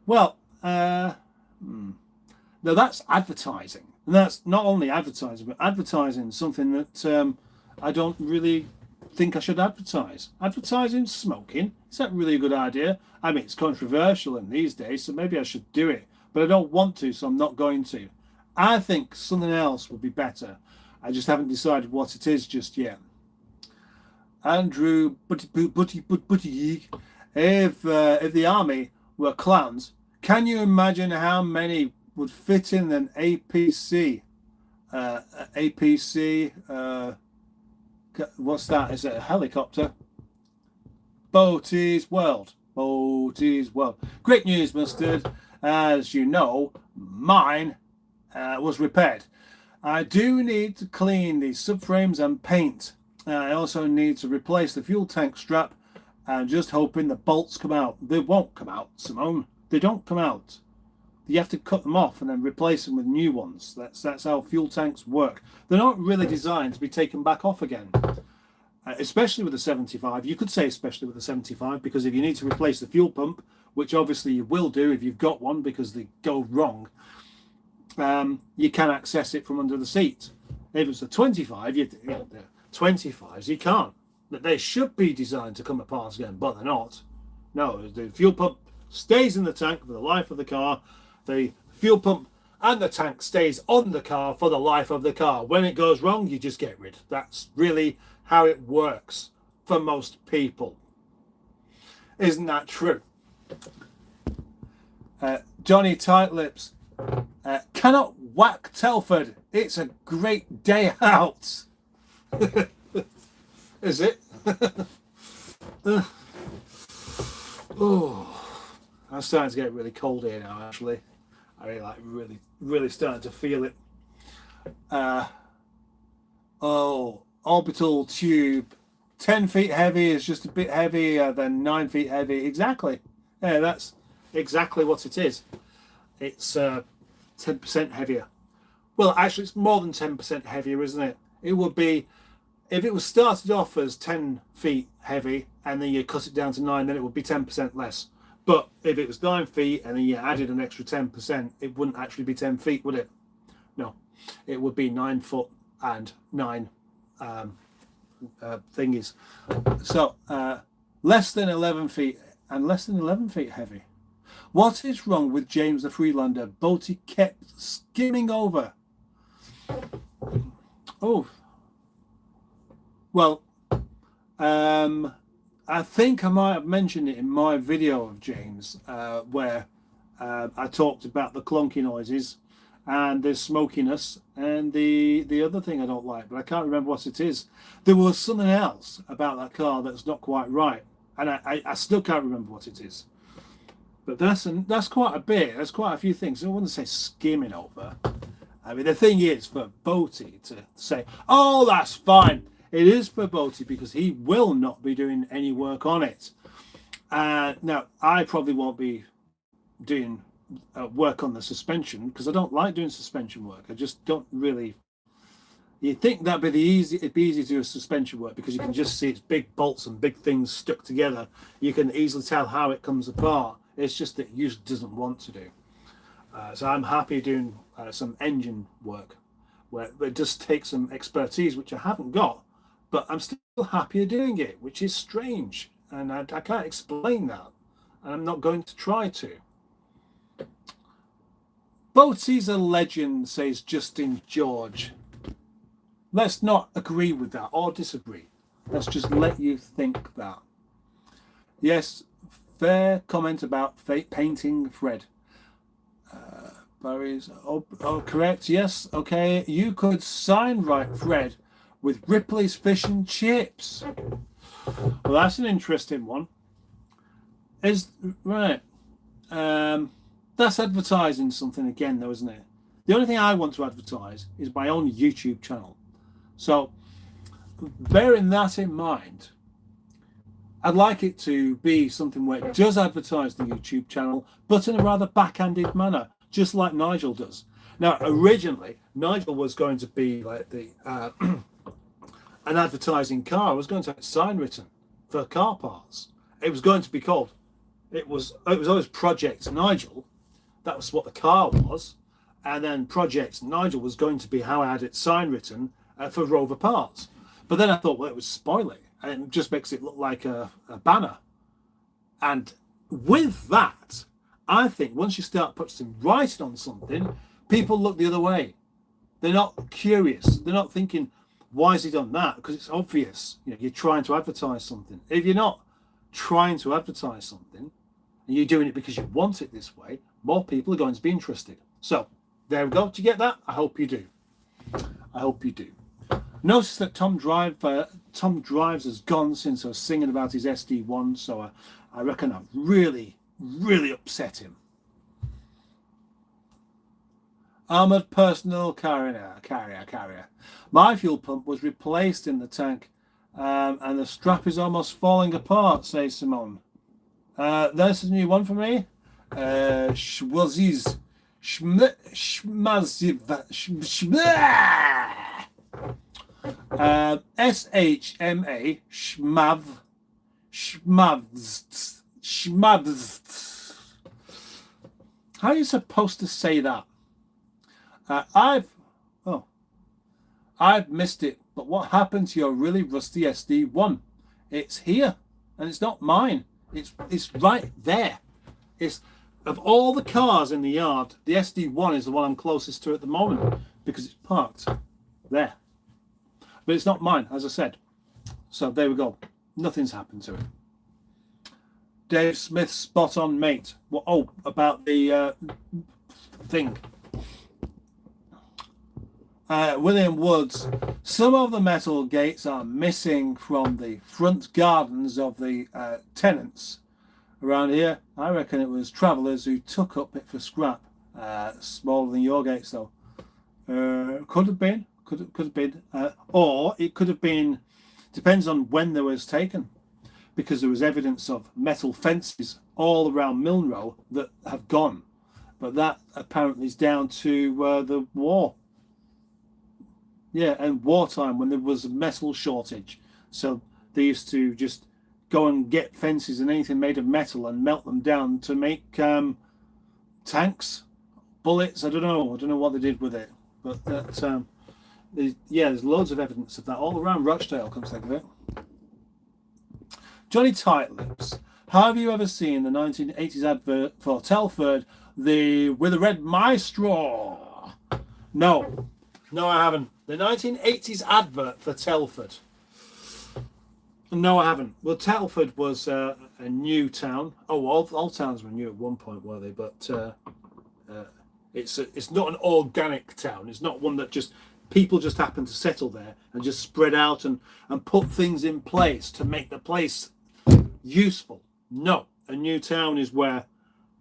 Well, no, that's advertising. And that's not only advertising, but advertising something that I don't really think I should advertise. Advertising smoking, is that really a good idea? I mean, it's controversial in these days, so maybe I should do it. But I don't want to, so I'm not going to. I think something else would be better. I just haven't decided what it is just yet. Andrew Buttigieg, if the army were clowns, can you imagine how many would fit in an APC? What's that? Is it a helicopter? Boaty's World. Boaty's World. Great news, Mustard. As you know, mine was repaired. I do need to clean the subframes and paint. I also need to replace the fuel tank strap. I'm just hoping the bolts come out. They won't come out, Simone. They don't come out. You have to cut them off and then replace them with new ones. That's how fuel tanks work. They're not really designed to be taken back off again. Especially with the 75. You could say especially with the 75, because if you need to replace the fuel pump, which obviously you will do if you've got one because they go wrong, you can access it from under the seat. If it's a 25, the 25s, you can't. They should be designed to come apart again, but they're not. No, the fuel pump stays in the tank for the life of the car. The fuel pump and the tank stays on the car for the life of the car. When it goes wrong, you just get rid. That's really how it works for most people. Isn't that true? Johnny Tightlips cannot whack Telford. It's a great day out. Is it? Oh, I'm starting to get really cold here now, actually. I mean, really starting to feel it. Orbital tube. 10 feet heavy is just a bit heavier than 9 feet heavy. Exactly. Yeah, that's exactly what it is. It's 10% heavier. Well, actually, it's more than 10% heavier, isn't it? It would be, if it was started off as 10 feet heavy and then you cut it down to 9, then it would be 10% less. But if it was 9 feet and then you added an extra 10%, it wouldn't actually be 10 feet, would it? No, it would be 9 foot and 9 thingies. So less than 11 feet and less than 11 feet heavy. What is wrong with James the Freelander? Boaty kept skimming over. Oh, well, I think I might have mentioned it in my video of James, where I talked about the clunky noises and the smokiness and the other thing I don't like, but I can't remember what it is. There was something else about that car that's not quite right, and I still can't remember what it is. But that's quite a bit. That's quite a few things. I wouldn't say skimming over. I mean, the thing is for Boaty to say, "Oh, that's fine." It is for Boaty because he will not be doing any work on it. Now, I probably won't be doing work on the suspension because I don't like doing suspension work. I just don't really. You'd think it'd be easy to do suspension work because you can just see it's big bolts and big things stuck together. You can easily tell how it comes apart. It's just that it usually doesn't want to do. So I'm happy doing some engine work where it just takes some expertise, which I haven't got, but I'm still happier doing it, which is strange. And I can't explain that. And I'm not going to try to. Boaty's a legend, says Justin George. Let's not agree with that or disagree. Let's just let you think that. Yes, fair comment about painting Fred. Barry's correct. Yes, okay. You could sign right Fred with Ripley's Fish and Chips. Well, that's an interesting one. Is right. That's advertising something again, though, isn't it? The only thing I want to advertise is my own YouTube channel. So, bearing that in mind, I'd like it to be something where it does advertise the YouTube channel, but in a rather backhanded manner, just like Nigel does. Now, originally, Nigel was going to be like the an advertising car. I was going to have a sign written for car parts. It was going to be called, it was always Project Nigel. That was what the car was. And then Project Nigel was going to be how I had it sign written for Rover parts. But then I thought, well, it was spoiling. And it just makes it look like a banner. And with that, I think once you start putting writing on something, people look the other way. They're not curious. They're not thinking, why has he done that? Because it's obvious. You know, you're trying to advertise something. If you're not trying to advertise something, and you're doing it because you want it this way, more people are going to be interested. So there we go. Do you get that? I hope you do. I hope you do. Notice that Tom Drives has gone since I was singing about his SD1, so I reckon I've really, really upset him. Armoured personal carrier. My fuel pump was replaced in the tank, and the strap is almost falling apart, says Simone. There's a new one for me. Schwaziz. Shmaziv. SHMA. Schmavs. How are you supposed to say that? I've missed it, but what happened to your really rusty SD1? It's here, and it's not mine. It's right there. It's of all the cars in the yard, the SD1 is the one I'm closest to at the moment because it's parked there. But it's not mine, as I said. So there we go. Nothing's happened to it. Dave Smith, spot on, mate. Well, oh, about the thing. William Woods, some of the metal gates are missing from the front gardens of the tenants around here. I reckon it was travellers who took up it for scrap. Smaller than your gates though. Could have been, or it could have been, depends on when they was taken, because there was evidence of metal fences all around Milnrow that have gone, but that apparently is down to the war. Yeah, and wartime when there was a metal shortage. So they used to just go and get fences and anything made of metal and melt them down to make tanks, bullets. I don't know what they did with it. But that, there's loads of evidence of that all around Rochdale, come to think of it. Johnny Tightlips, have you ever seen the 1980s advert for Telford, with a red maestro? No, I haven't. The 1980s advert for Telford. No, I haven't. Well, Telford was a new town. Oh, all towns were new at one point, were they? But it's not an organic town. It's not one that just people just happen to settle there and just spread out and put things in place to make the place useful. No, a new town is where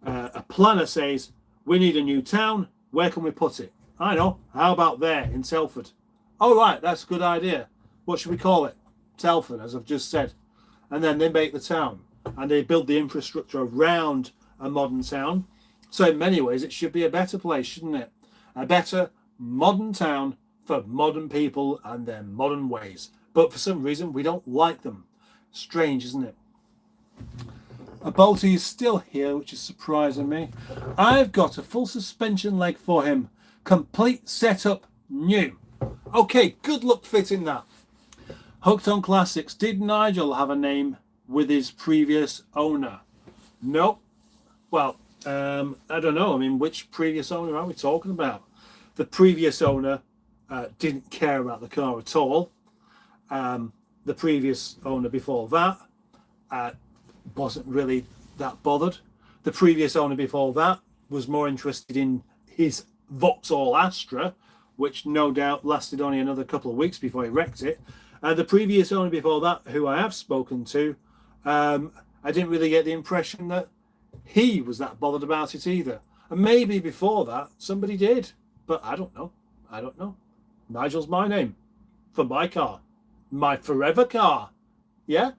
a planner says, we need a new town. Where can we put it? I know. How about there in Telford? Oh, right, that's a good idea. What should we call it? Telford, as I've just said. And then they make the town and they build the infrastructure around a modern town. So in many ways, it should be a better place, shouldn't it? A better modern town for modern people and their modern ways. But for some reason, we don't like them. Strange, isn't it? A Bolty is still here, which is surprising me. I've got a full suspension leg for him. Complete setup, new. Okay, good luck fitting that. Hooked on Classics. Did Nigel have a name with his previous owner? No. Well, I don't know. I mean, which previous owner are we talking about? The previous owner didn't care about the car at all. The previous owner before that wasn't really that bothered. The previous owner before that was more interested in his Vauxhall Astra, which no doubt lasted only another couple of weeks before he wrecked it. The previous owner before that, who I have spoken to, I didn't really get the impression that he was that bothered about it either. And maybe before that, somebody did. But I don't know. Nigel's my name for my car. My forever car. Yeah?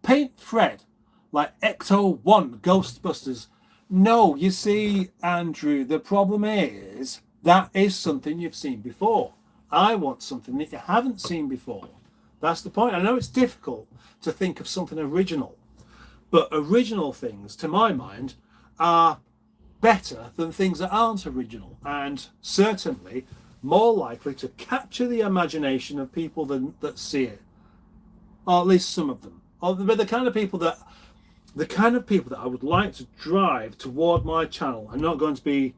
Paint Fred, like Ecto 1 Ghostbusters. No, you see, Andrew, the problem is that is something you've seen before. I want something that you haven't seen before. That's the point. I know it's difficult to think of something original, but original things, to my mind, are better than things that aren't original, and certainly more likely to capture the imagination of people that see it, or at least some of them. But the kind of people that I would like to drive toward my channel are not going to be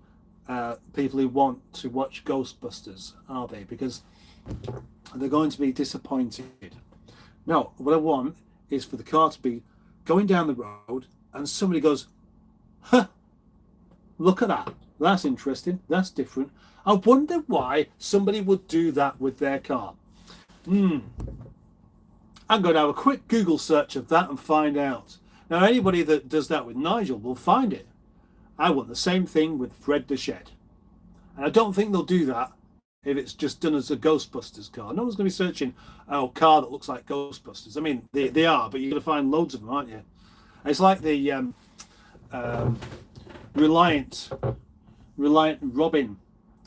people who want to watch Ghostbusters, are they? Because they're going to be disappointed. No, what I want is for the car to be going down the road and somebody goes, huh, look at that. That's interesting. That's different. I wonder why somebody would do that with their car. I'm going to have a quick Google search of that and find out. Now, anybody that does that with Nigel will find it. I want the same thing with Fred the Shed. And I don't think they'll do that if it's just done as a Ghostbusters car. No one's going to be searching, a car that looks like Ghostbusters. I mean, they are, but you're going to find loads of them, aren't you? It's like the Reliant Robin,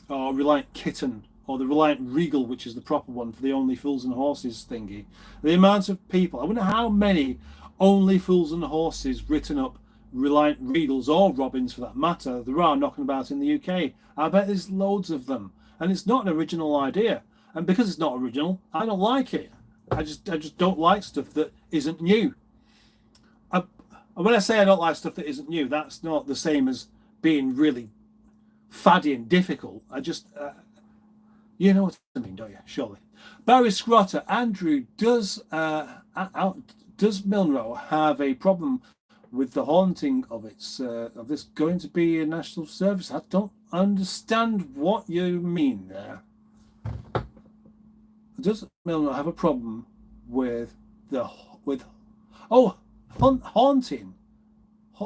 or Reliant Kitten, or the Reliant Regal, which is the proper one for the Only Fools and Horses thingy. The amount of people, I wonder how many Only Fools and Horses written up Reliant Regals, or Robins for that matter, there are knocking about in the UK. I bet there's loads of them. And it's not an original idea. And because it's not original, I don't like it. I just don't like stuff that isn't new. When I say I don't like stuff that isn't new, that's not the same as being really faddy and difficult. I just, you know what I mean, don't you? Surely. Barry Scrotter, Andrew, does Milnrow have a problem with the haunting of of this going to be a national service? I don't understand what you mean there. Does Milnrow have a problem with haunting?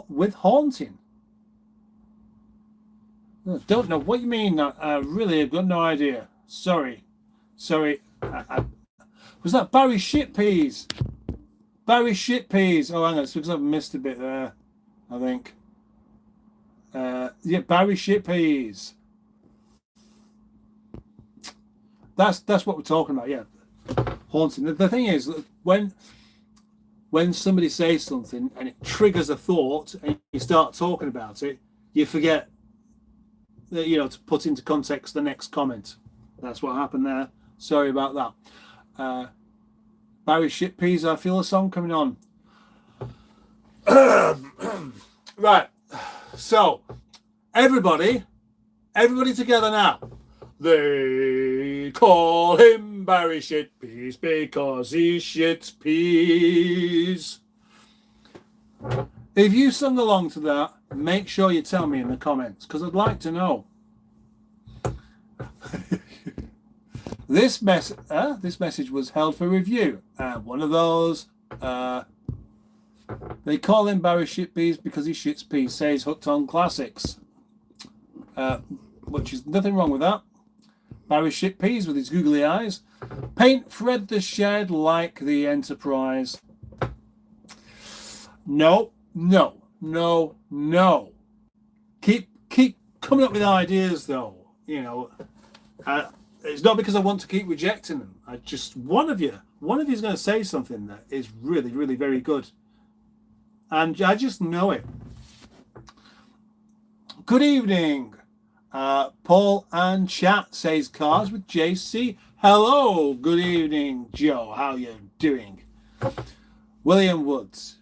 With haunting? I don't know what you mean. Really, I've got no idea. Sorry. Was that Barry Shitpeas? Barry Shitpeas. Oh, hang on, it's because I've missed a bit there, I think. Yeah, Barry Shitpeas. That's what we're talking about, yeah. Haunting. The thing is, when somebody says something and it triggers a thought and you start talking about it, you forget that, to put into context the next comment. That's what happened there. Sorry about that. Barry Shitpeas, I feel a song coming on. Right. So, everybody together now. They call him Barry Shitpeas because he shits peas. If you sung along to that, make sure you tell me in the comments, because I'd like to know. This message was held for review. One of those. They call him Barry Shitpeas because he shits peas, says Hooked on Classics. Which is nothing wrong with that. Barry Shitpeas with his googly eyes. Paint Fred the Shed like the Enterprise. No. Keep coming up with ideas, though. It's not because I want to keep rejecting them. One of you is going to say something that is really, really very good, and I just know it. Good evening, Paul and chat, says Cars with JC. Hello, good evening, Joe. How you doing? William Woods.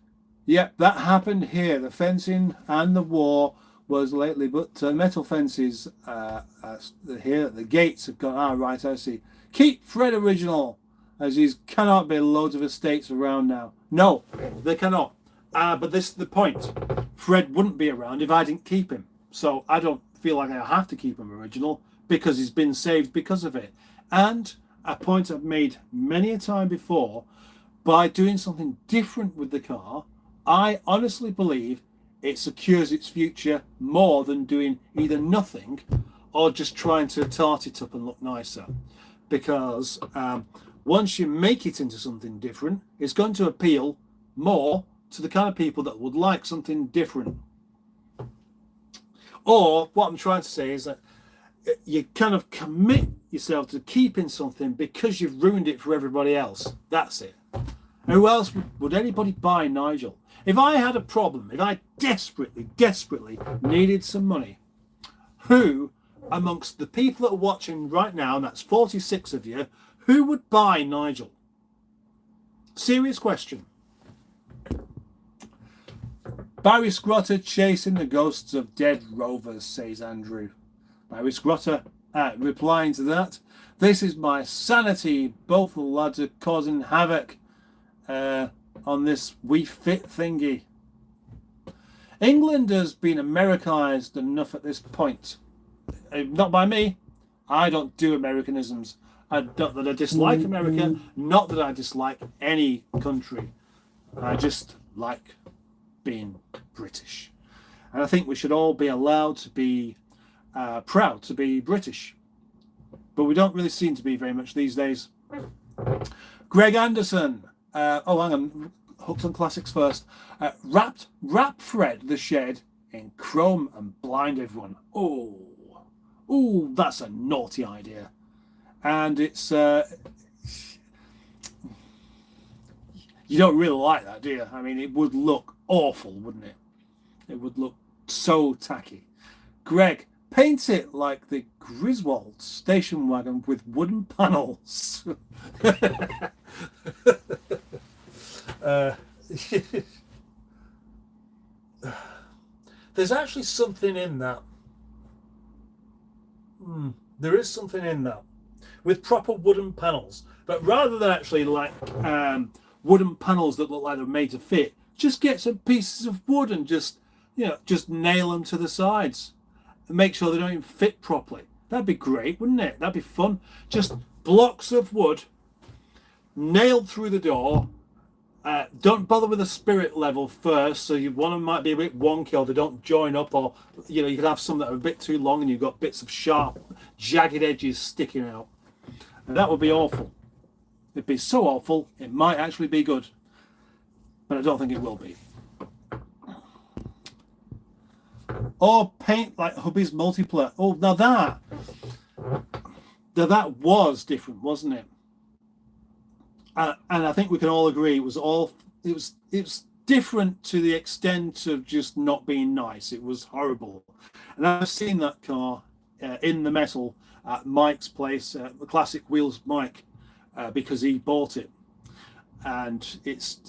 Yep, that happened here. The fencing and the war was lately, but metal fences here at the gates have gone. Ah, right, I see. Keep Fred original, as these cannot be loads of estates around now. No, they cannot. But this is the point. Fred wouldn't be around if I didn't keep him. So I don't feel like I have to keep him original because he's been saved because of it. And a point I've made many a time before, by doing something different with the car, I honestly believe it secures its future more than doing either nothing or just trying to tart it up and look nicer. Because once you make it into something different, it's going to appeal more to the kind of people that would like something different. Or what I'm trying to say is that you kind of commit yourself to keeping something because you've ruined it for everybody else. That's it. Who else would anybody buy Nigel? If I had a problem, if I desperately needed some money, who amongst the people that are watching right now, and that's 46 of you, who would buy Nigel? Serious question. Barry Scrotter chasing the ghosts of dead rovers, says Andrew. Barry Scrotter replying to that, this is my sanity. Both the lads are causing havoc on this We Fit thingy. England has been Americanized enough at this point. Not by me. I don't do Americanisms. Not that I dislike America, not that I dislike any country. I just like being British. And I think we should all be allowed to be proud to be British. But we don't really seem to be very much these days. Greg Anderson. Hang on. Hooks on Classics first. Wrap Fred the Shed in chrome and blind everyone. Oh, that's a naughty idea. And it's you don't really like that, do you? I mean, it would look awful, wouldn't it? It would look so tacky. Greg, paint it like the Griswold station wagon with wooden panels. There's actually something in that. There is something in that. With proper wooden panels. But rather than actually like wooden panels that look like they're made to fit, just get some pieces of wood and just nail them to the sides and make sure they don't even fit properly. That'd be great, wouldn't it? That'd be fun. Just blocks of wood nailed through the door. Don't bother with the spirit level first, so one of them might be a bit wonky or they don't join up, or you could have some that are a bit too long and you've got bits of sharp, jagged edges sticking out. And that would be awful. It'd be so awful, it might actually be good. But I don't think it will be. Or paint like hubby's multiplayer. Oh, now that was different, wasn't it? And I think we can all agree it was different to the extent of just not being nice. It was horrible. And I've seen that car in the metal at Mike's place, the Classic Wheels Mike, because he bought it. And it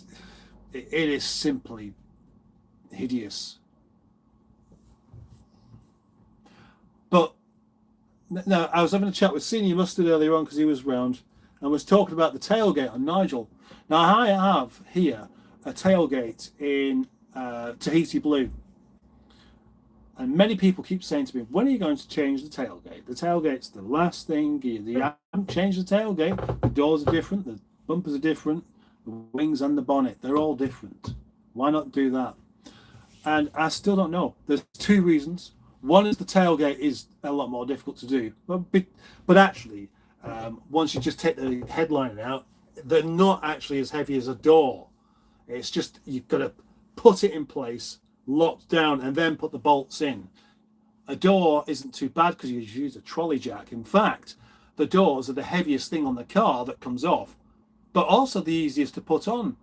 is simply hideous. But now I was having a chat with Senior Mustard earlier on because he was round and was talking about the tailgate on Nigel. Now I have here a tailgate in Tahiti Blue. And many people keep saying to me, when are you going to change the tailgate? The tailgate's the last thing. You haven't changed the tailgate. The doors are different. The bumpers are different. The wings and the bonnet, they're all different. Why not do that? And I still don't know. There's two reasons. One is the tailgate is a lot more difficult to do. But actually, once you just take the headliner out, they're not actually as heavy as a door. It's just you've got to put it in place, locked down, and then put the bolts in. A door isn't too bad because you use a trolley jack. In fact, the doors are the heaviest thing on the car that comes off, but also the easiest to put on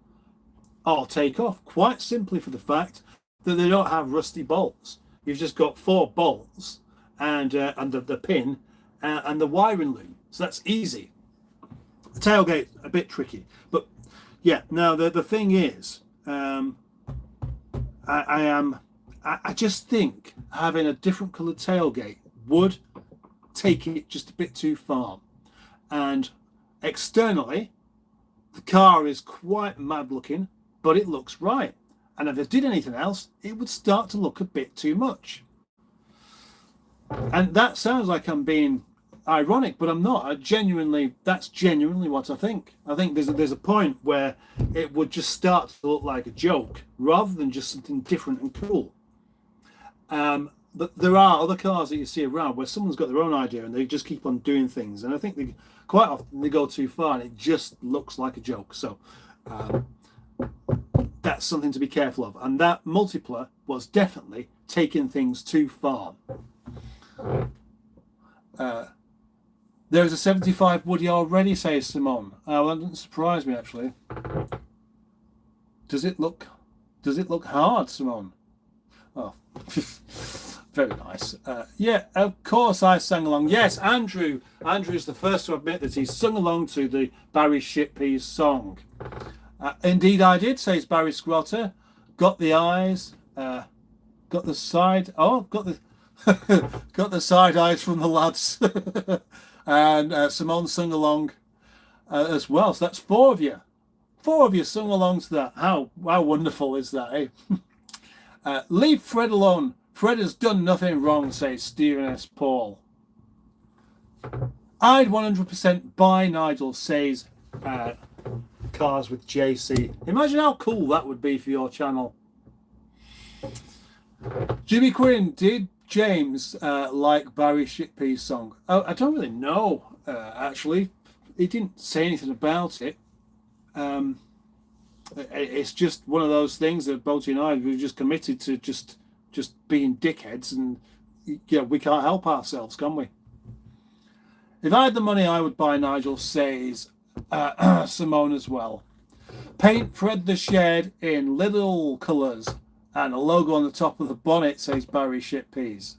or take off, quite simply for the fact that they don't have rusty bolts. You've just got 4 bolts and the pin and the wiring loom. So that's easy. The tailgate, a bit tricky. But yeah, now the thing is, I just think having a different coloured tailgate would take it just a bit too far. And externally, the car is quite mad looking, but it looks right. And if it did anything else, it would start to look a bit too much. And that sounds like I'm being ironic, but I'm not. That's genuinely what I think. I think there's a point where it would just start to look like a joke rather than just something different and cool. But there are other cars that you see around where someone's got their own idea and they just keep on doing things. And I think quite often they go too far and it just looks like a joke. So that's something to be careful of. And that multipler was definitely taking things too far. There's a 75 Woody already, says Simone. Oh, that doesn't surprise me, actually. Does it look hard, Simone? Oh, very nice. Yeah, of course I sang along. Yes, Andrew. Andrew's the first to admit that he's sung along to the Barry Shippe's song. Indeed I did, says Barry Scrotter. Got the eyes, got the side, got the got the side eyes from the lads. And Simone sung along as well. So that's four of you. Four of you sung along to that. How wonderful is that, eh? Leave Fred alone. Fred has done nothing wrong, says Stephen S. Paul. I'd 100% buy Nigel, says Cars with JC. Imagine how cool that would be for your channel. Jimmy Quinn, did James like Barry Shippe's song? Oh, I don't really know, actually. He didn't say anything about it. It's just one of those things that Boaty and I, we've just committed to just being dickheads, and we can't help ourselves, can we? If I had the money, I would buy Nigel, says Simone as well. Paint Fred the Shed in little colours and a logo on the top of the bonnet, says Barry Shippees.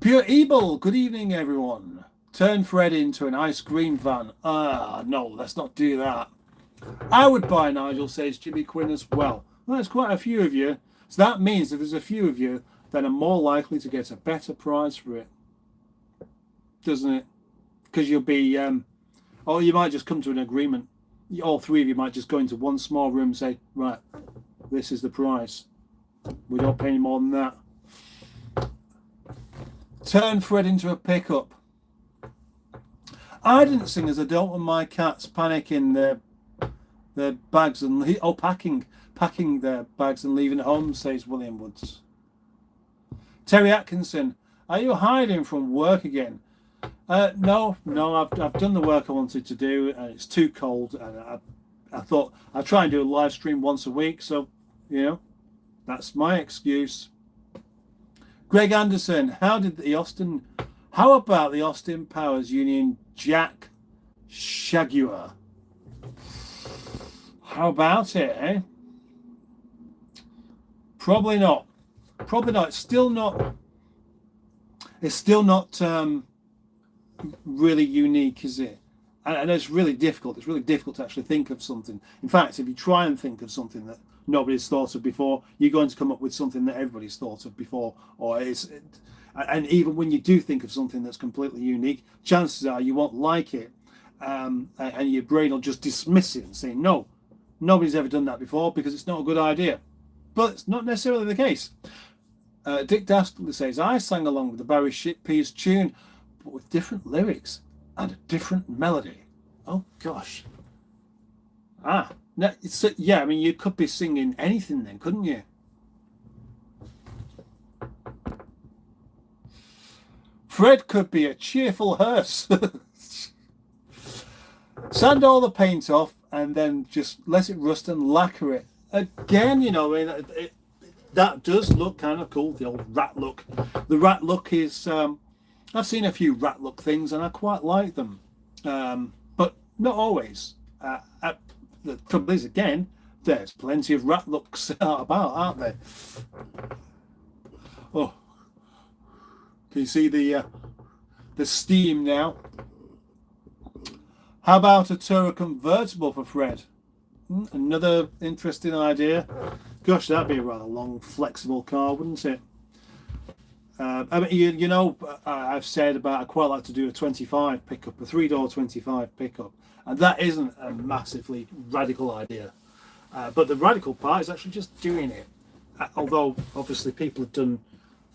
Pure Evil, good evening, everyone. Turn Fred into an ice cream van. No, let's not do that. I would buy Nigel, says Jimmy Quinn as well. Well, there's quite a few of you. So that means if there's a few of you, then I'm more likely to get a better price for it. Doesn't it? Because you'll be, you might just come to an agreement. All three of you might just go into one small room and say, right, this is the price. We don't pay any more than that. Turn Fred into a pickup. I didn't sing as I don't want my cats panicking their bags and packing their bags and leaving home, says William Woods. Terry Atkinson, are you hiding from work again? No, I've done the work I wanted to do, and it's too cold, and I thought I'd try and do a live stream once a week, so that's my excuse. Greg Anderson, how about the Austin Powers Union Jack Shagua? How about it, eh? Probably not. It's still not really unique, is it? And it's really difficult. It's really difficult to actually think of something. In fact, if you try and think of something that nobody's thought of before, you're going to come up with something that everybody's thought of before. And even when you do think of something that's completely unique, chances are you won't like it, and your brain will just dismiss it and say, no, nobody's ever done that before because it's not a good idea. But it's not necessarily the case. Dick Dastardly says, I sang along with the Barry Shippe's tune, but with different lyrics and a different melody. Oh, gosh. Yeah, I mean, you could be singing anything then, couldn't you? Fred could be a cheerful hearse. Sand all the paint off and then just let it rust and lacquer it. Again, that does look kind of cool, the old rat look. The rat look is, I've seen a few rat look things and I quite like them, but not always. The trouble is, again, there's plenty of rat looks out about, aren't there? Oh, can you see the steam now? How about a Turo convertible for Fred? Another interesting idea. Gosh, that'd be a rather long, flexible car, wouldn't it? I mean, I've said about I quite like to do a 25 pickup, a 3-door 25 pickup, and that isn't a massively radical idea. But the radical part is actually just doing it. Although obviously people have done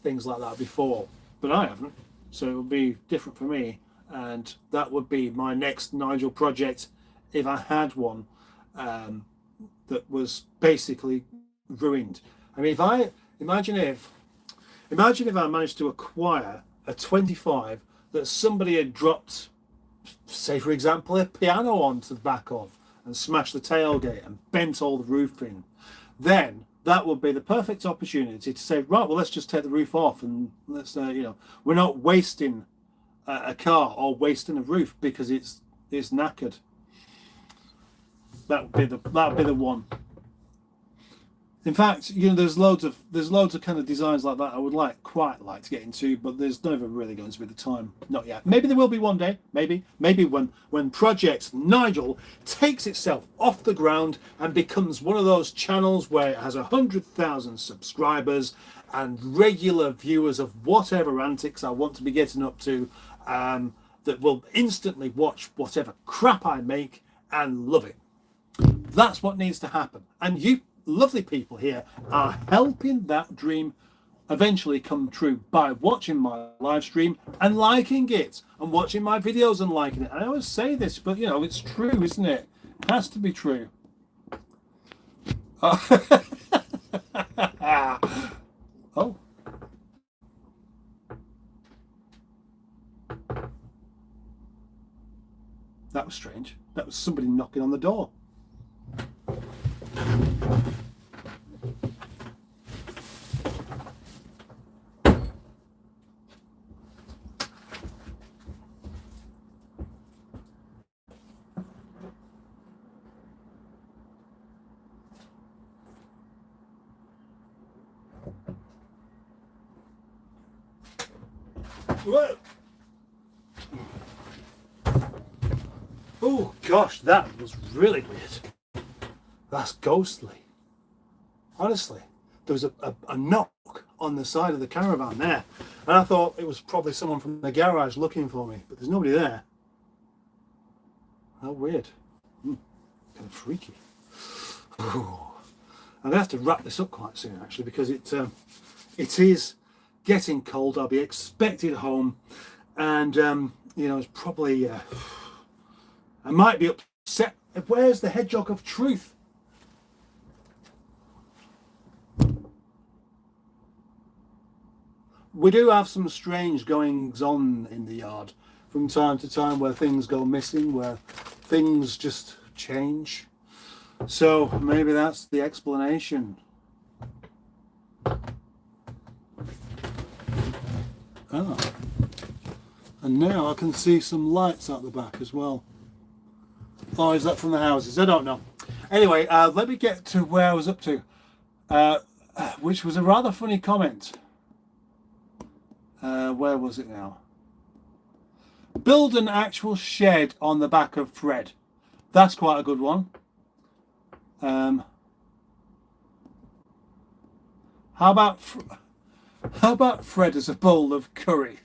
things like that before, but I haven't, so it would be different for me. And that would be my next Nigel project if I had one that was basically ruined. I mean, imagine if I managed to acquire a 25 that somebody had dropped, say for example, a piano onto the back of and smashed the tailgate and bent all the roof in, then that would be the perfect opportunity to say, right, well, let's just take the roof off and let's, we're not wasting a car or wasting a roof because it's knackered. That would be the one. In fact, you know, there's loads of kind of designs like that I would quite like to get into, but there's never really going to be the time. Not yet. Maybe there will be one day. Maybe when Project Nigel takes itself off the ground and becomes one of those channels where it has 100,000 subscribers and regular viewers of whatever antics I want to be getting up to, that will instantly watch whatever crap I make and love it. That's what needs to happen. And you lovely people here are helping that dream eventually come true by watching my live stream and liking it, and watching my videos and liking it. I always say this, but you know, it's true, isn't it? It has to be true. Oh. That was strange. That was somebody knocking on the door. Whoa. Oh gosh, that was really weird. That's ghostly. Honestly, there was a knock on the side of the caravan there, and I thought it was probably someone from the garage looking for me, but there's nobody there. How weird. Kind of freaky. Ooh. I'm gonna have to wrap this up quite soon, actually, because it is getting cold. I'll be expected home, and you know, it's probably I might be upset. Where's the hedgehog of truth? We do have some strange goings on in the yard from time to time, where things go missing, where things just change. So maybe that's the explanation. Ah. And now I can see some lights out the back as well. Oh, is that from the houses? I don't know. Anyway, let me get to where I was up to, which was a rather funny comment. Where was it now? Build an actual shed on the back of Fred. That's quite a good one. How about Fred as a bowl of curry?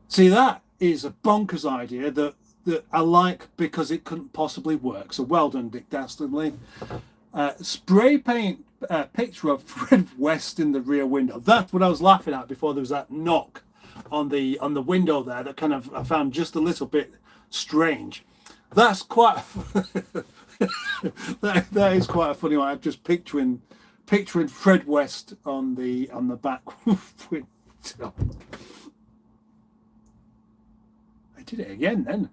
See, that is a bonkers idea that I like, because it couldn't possibly work. So well done, Dick Dastardly. Spray paint picture of Fred West in the rear window. That's what I was laughing at before. There was that knock on the window there that kind of I found just a little bit strange. That's quite that is quite a funny one. I'm just picturing Fred West on the back window. I did it again then.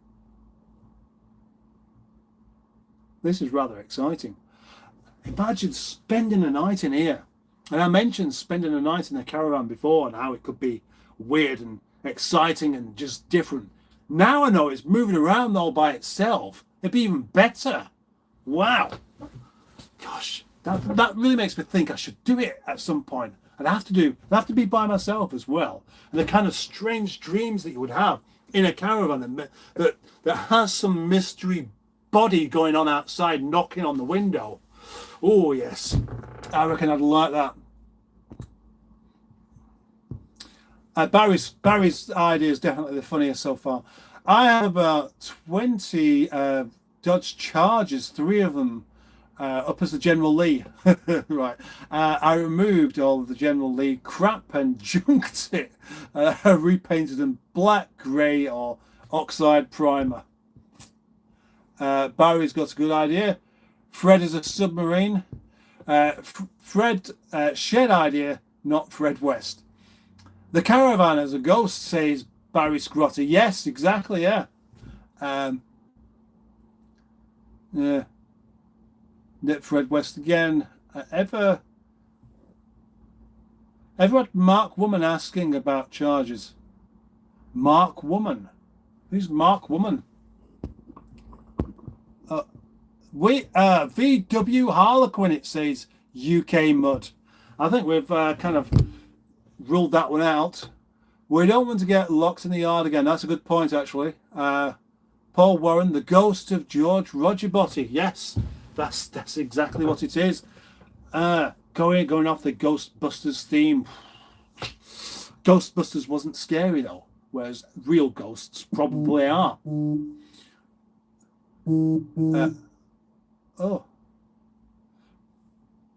This is rather exciting. Imagine spending a night in here. And I mentioned spending a night in a caravan before and how it could be weird and exciting and just different. Now I know it's moving around all by itself. It'd be even better. Wow. Gosh, that really makes me think I should do it at some point. I'd have to be by myself as well. And the kind of strange dreams that you would have in a caravan that has some mystery body going on outside knocking on the window. Oh yes, I reckon I'd like that. Barry's idea is definitely the funniest so far. I have about 20 Dodge Chargers, 3 of them up as the General Lee. Right. I removed all of the General Lee crap and junked it. Repainted them black, grey or oxide primer. Barry's got a good idea. Fred is a submarine. Fred shed idea, not Fred West. The caravan as a ghost, says Barry Scrotter. Yes, exactly, yeah. Yeah. Fred West again. Ever had Mark Woman asking about charges? Mark Woman. Who's Mark Woman? VW Harlequin, it says UK Mud. I think we've kind of ruled that one out. We don't want to get locked in the yard again. That's a good point, actually. Paul Warren, the ghost of George Roger Botti. Yes, that's exactly what it is. Going off the Ghostbusters theme. Ghostbusters wasn't scary though, whereas real ghosts probably are. Oh.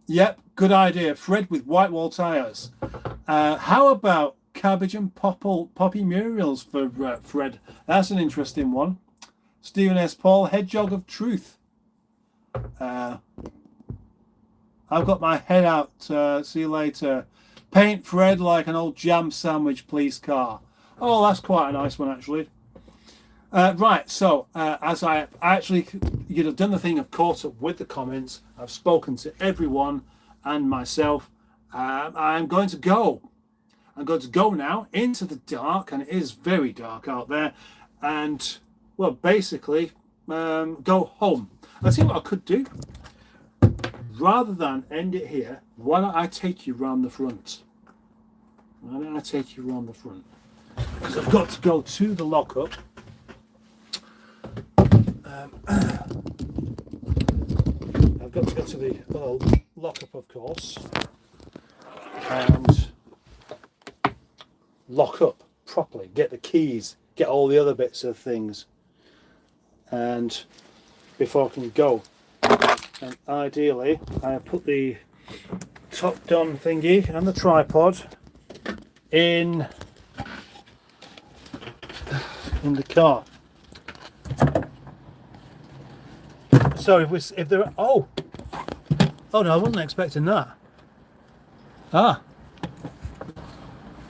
Yep, good idea. Fred with white wall tires. How about cabbage and poppy murals for Fred? That's an interesting one. Stephen S. Paul, hedgehog of truth. I've got my head out. See you later. Paint Fred like an old jam sandwich, please, car. Oh, that's quite a nice one, actually. Right, so as I actually, you'd have done the thing of caught up with the comments. I've spoken to everyone and myself. I'm going to go. I'm going to go now into the dark, and it is very dark out there. And, well, basically, go home. Let's see what I could do. Rather than end it here, why don't I take you round the front? Why don't I take you round the front? Because I've got to go to the lockup. I've got to go to the lockup, of course, and lock up properly, get the keys, get all the other bits of things, and before I can go. And ideally, I put the top down thingy and the tripod in the car. So if there are, oh no, I wasn't expecting that. I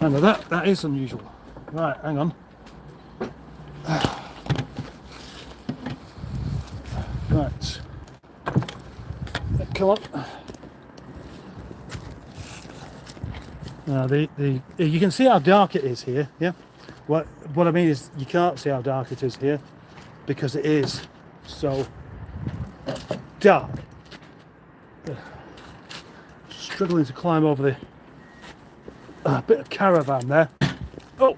know that is unusual. Right, hang on. Right, come on. Now you can see how dark it is here. Yeah. What I mean is you can't see how dark it is here because it is so dark. Struggling to climb over the bit of caravan there. Oh,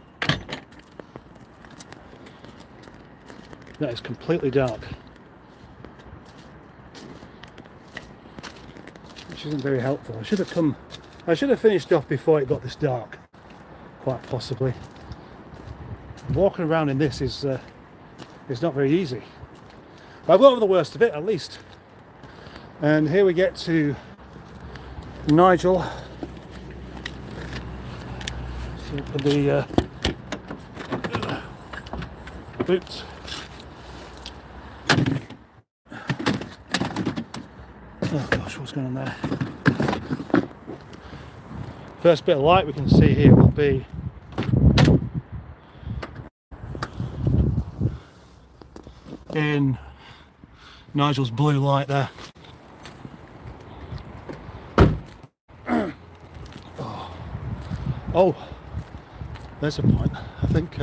that is completely dark, which isn't very helpful. I should have finished off before it got this dark, quite possibly. Walking around in this is not very easy. But I've got over the worst of it, at least. And here we get to Nigel. So for the boots. Oh gosh, what's going on there? First bit of light we can see here will be in Nigel's blue light there. Oh, there's a point. I think.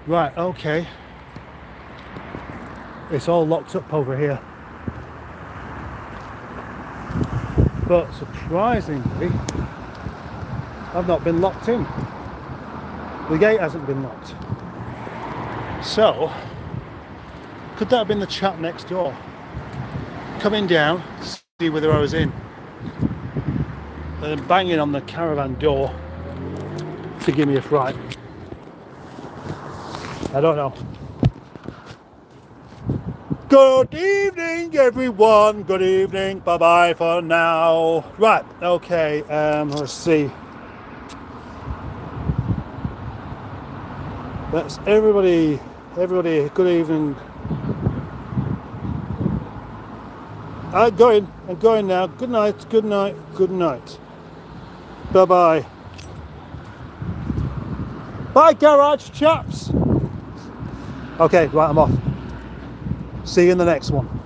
Right. Okay. It's all locked up over here, but surprisingly, I've not been locked in. The gate hasn't been locked. So, could that have been the chap next door coming down to see whether I was in, and banging on the caravan door to give me a fright? I don't know. Good evening, everyone. Good evening. Bye bye for now. Right. Okay. Let's see. That's everybody. Everybody. Good evening. I'm going now. Good night. Good night. Good night. Bye bye. Bye, garage chaps. Okay. Right. I'm off. See you in the next one.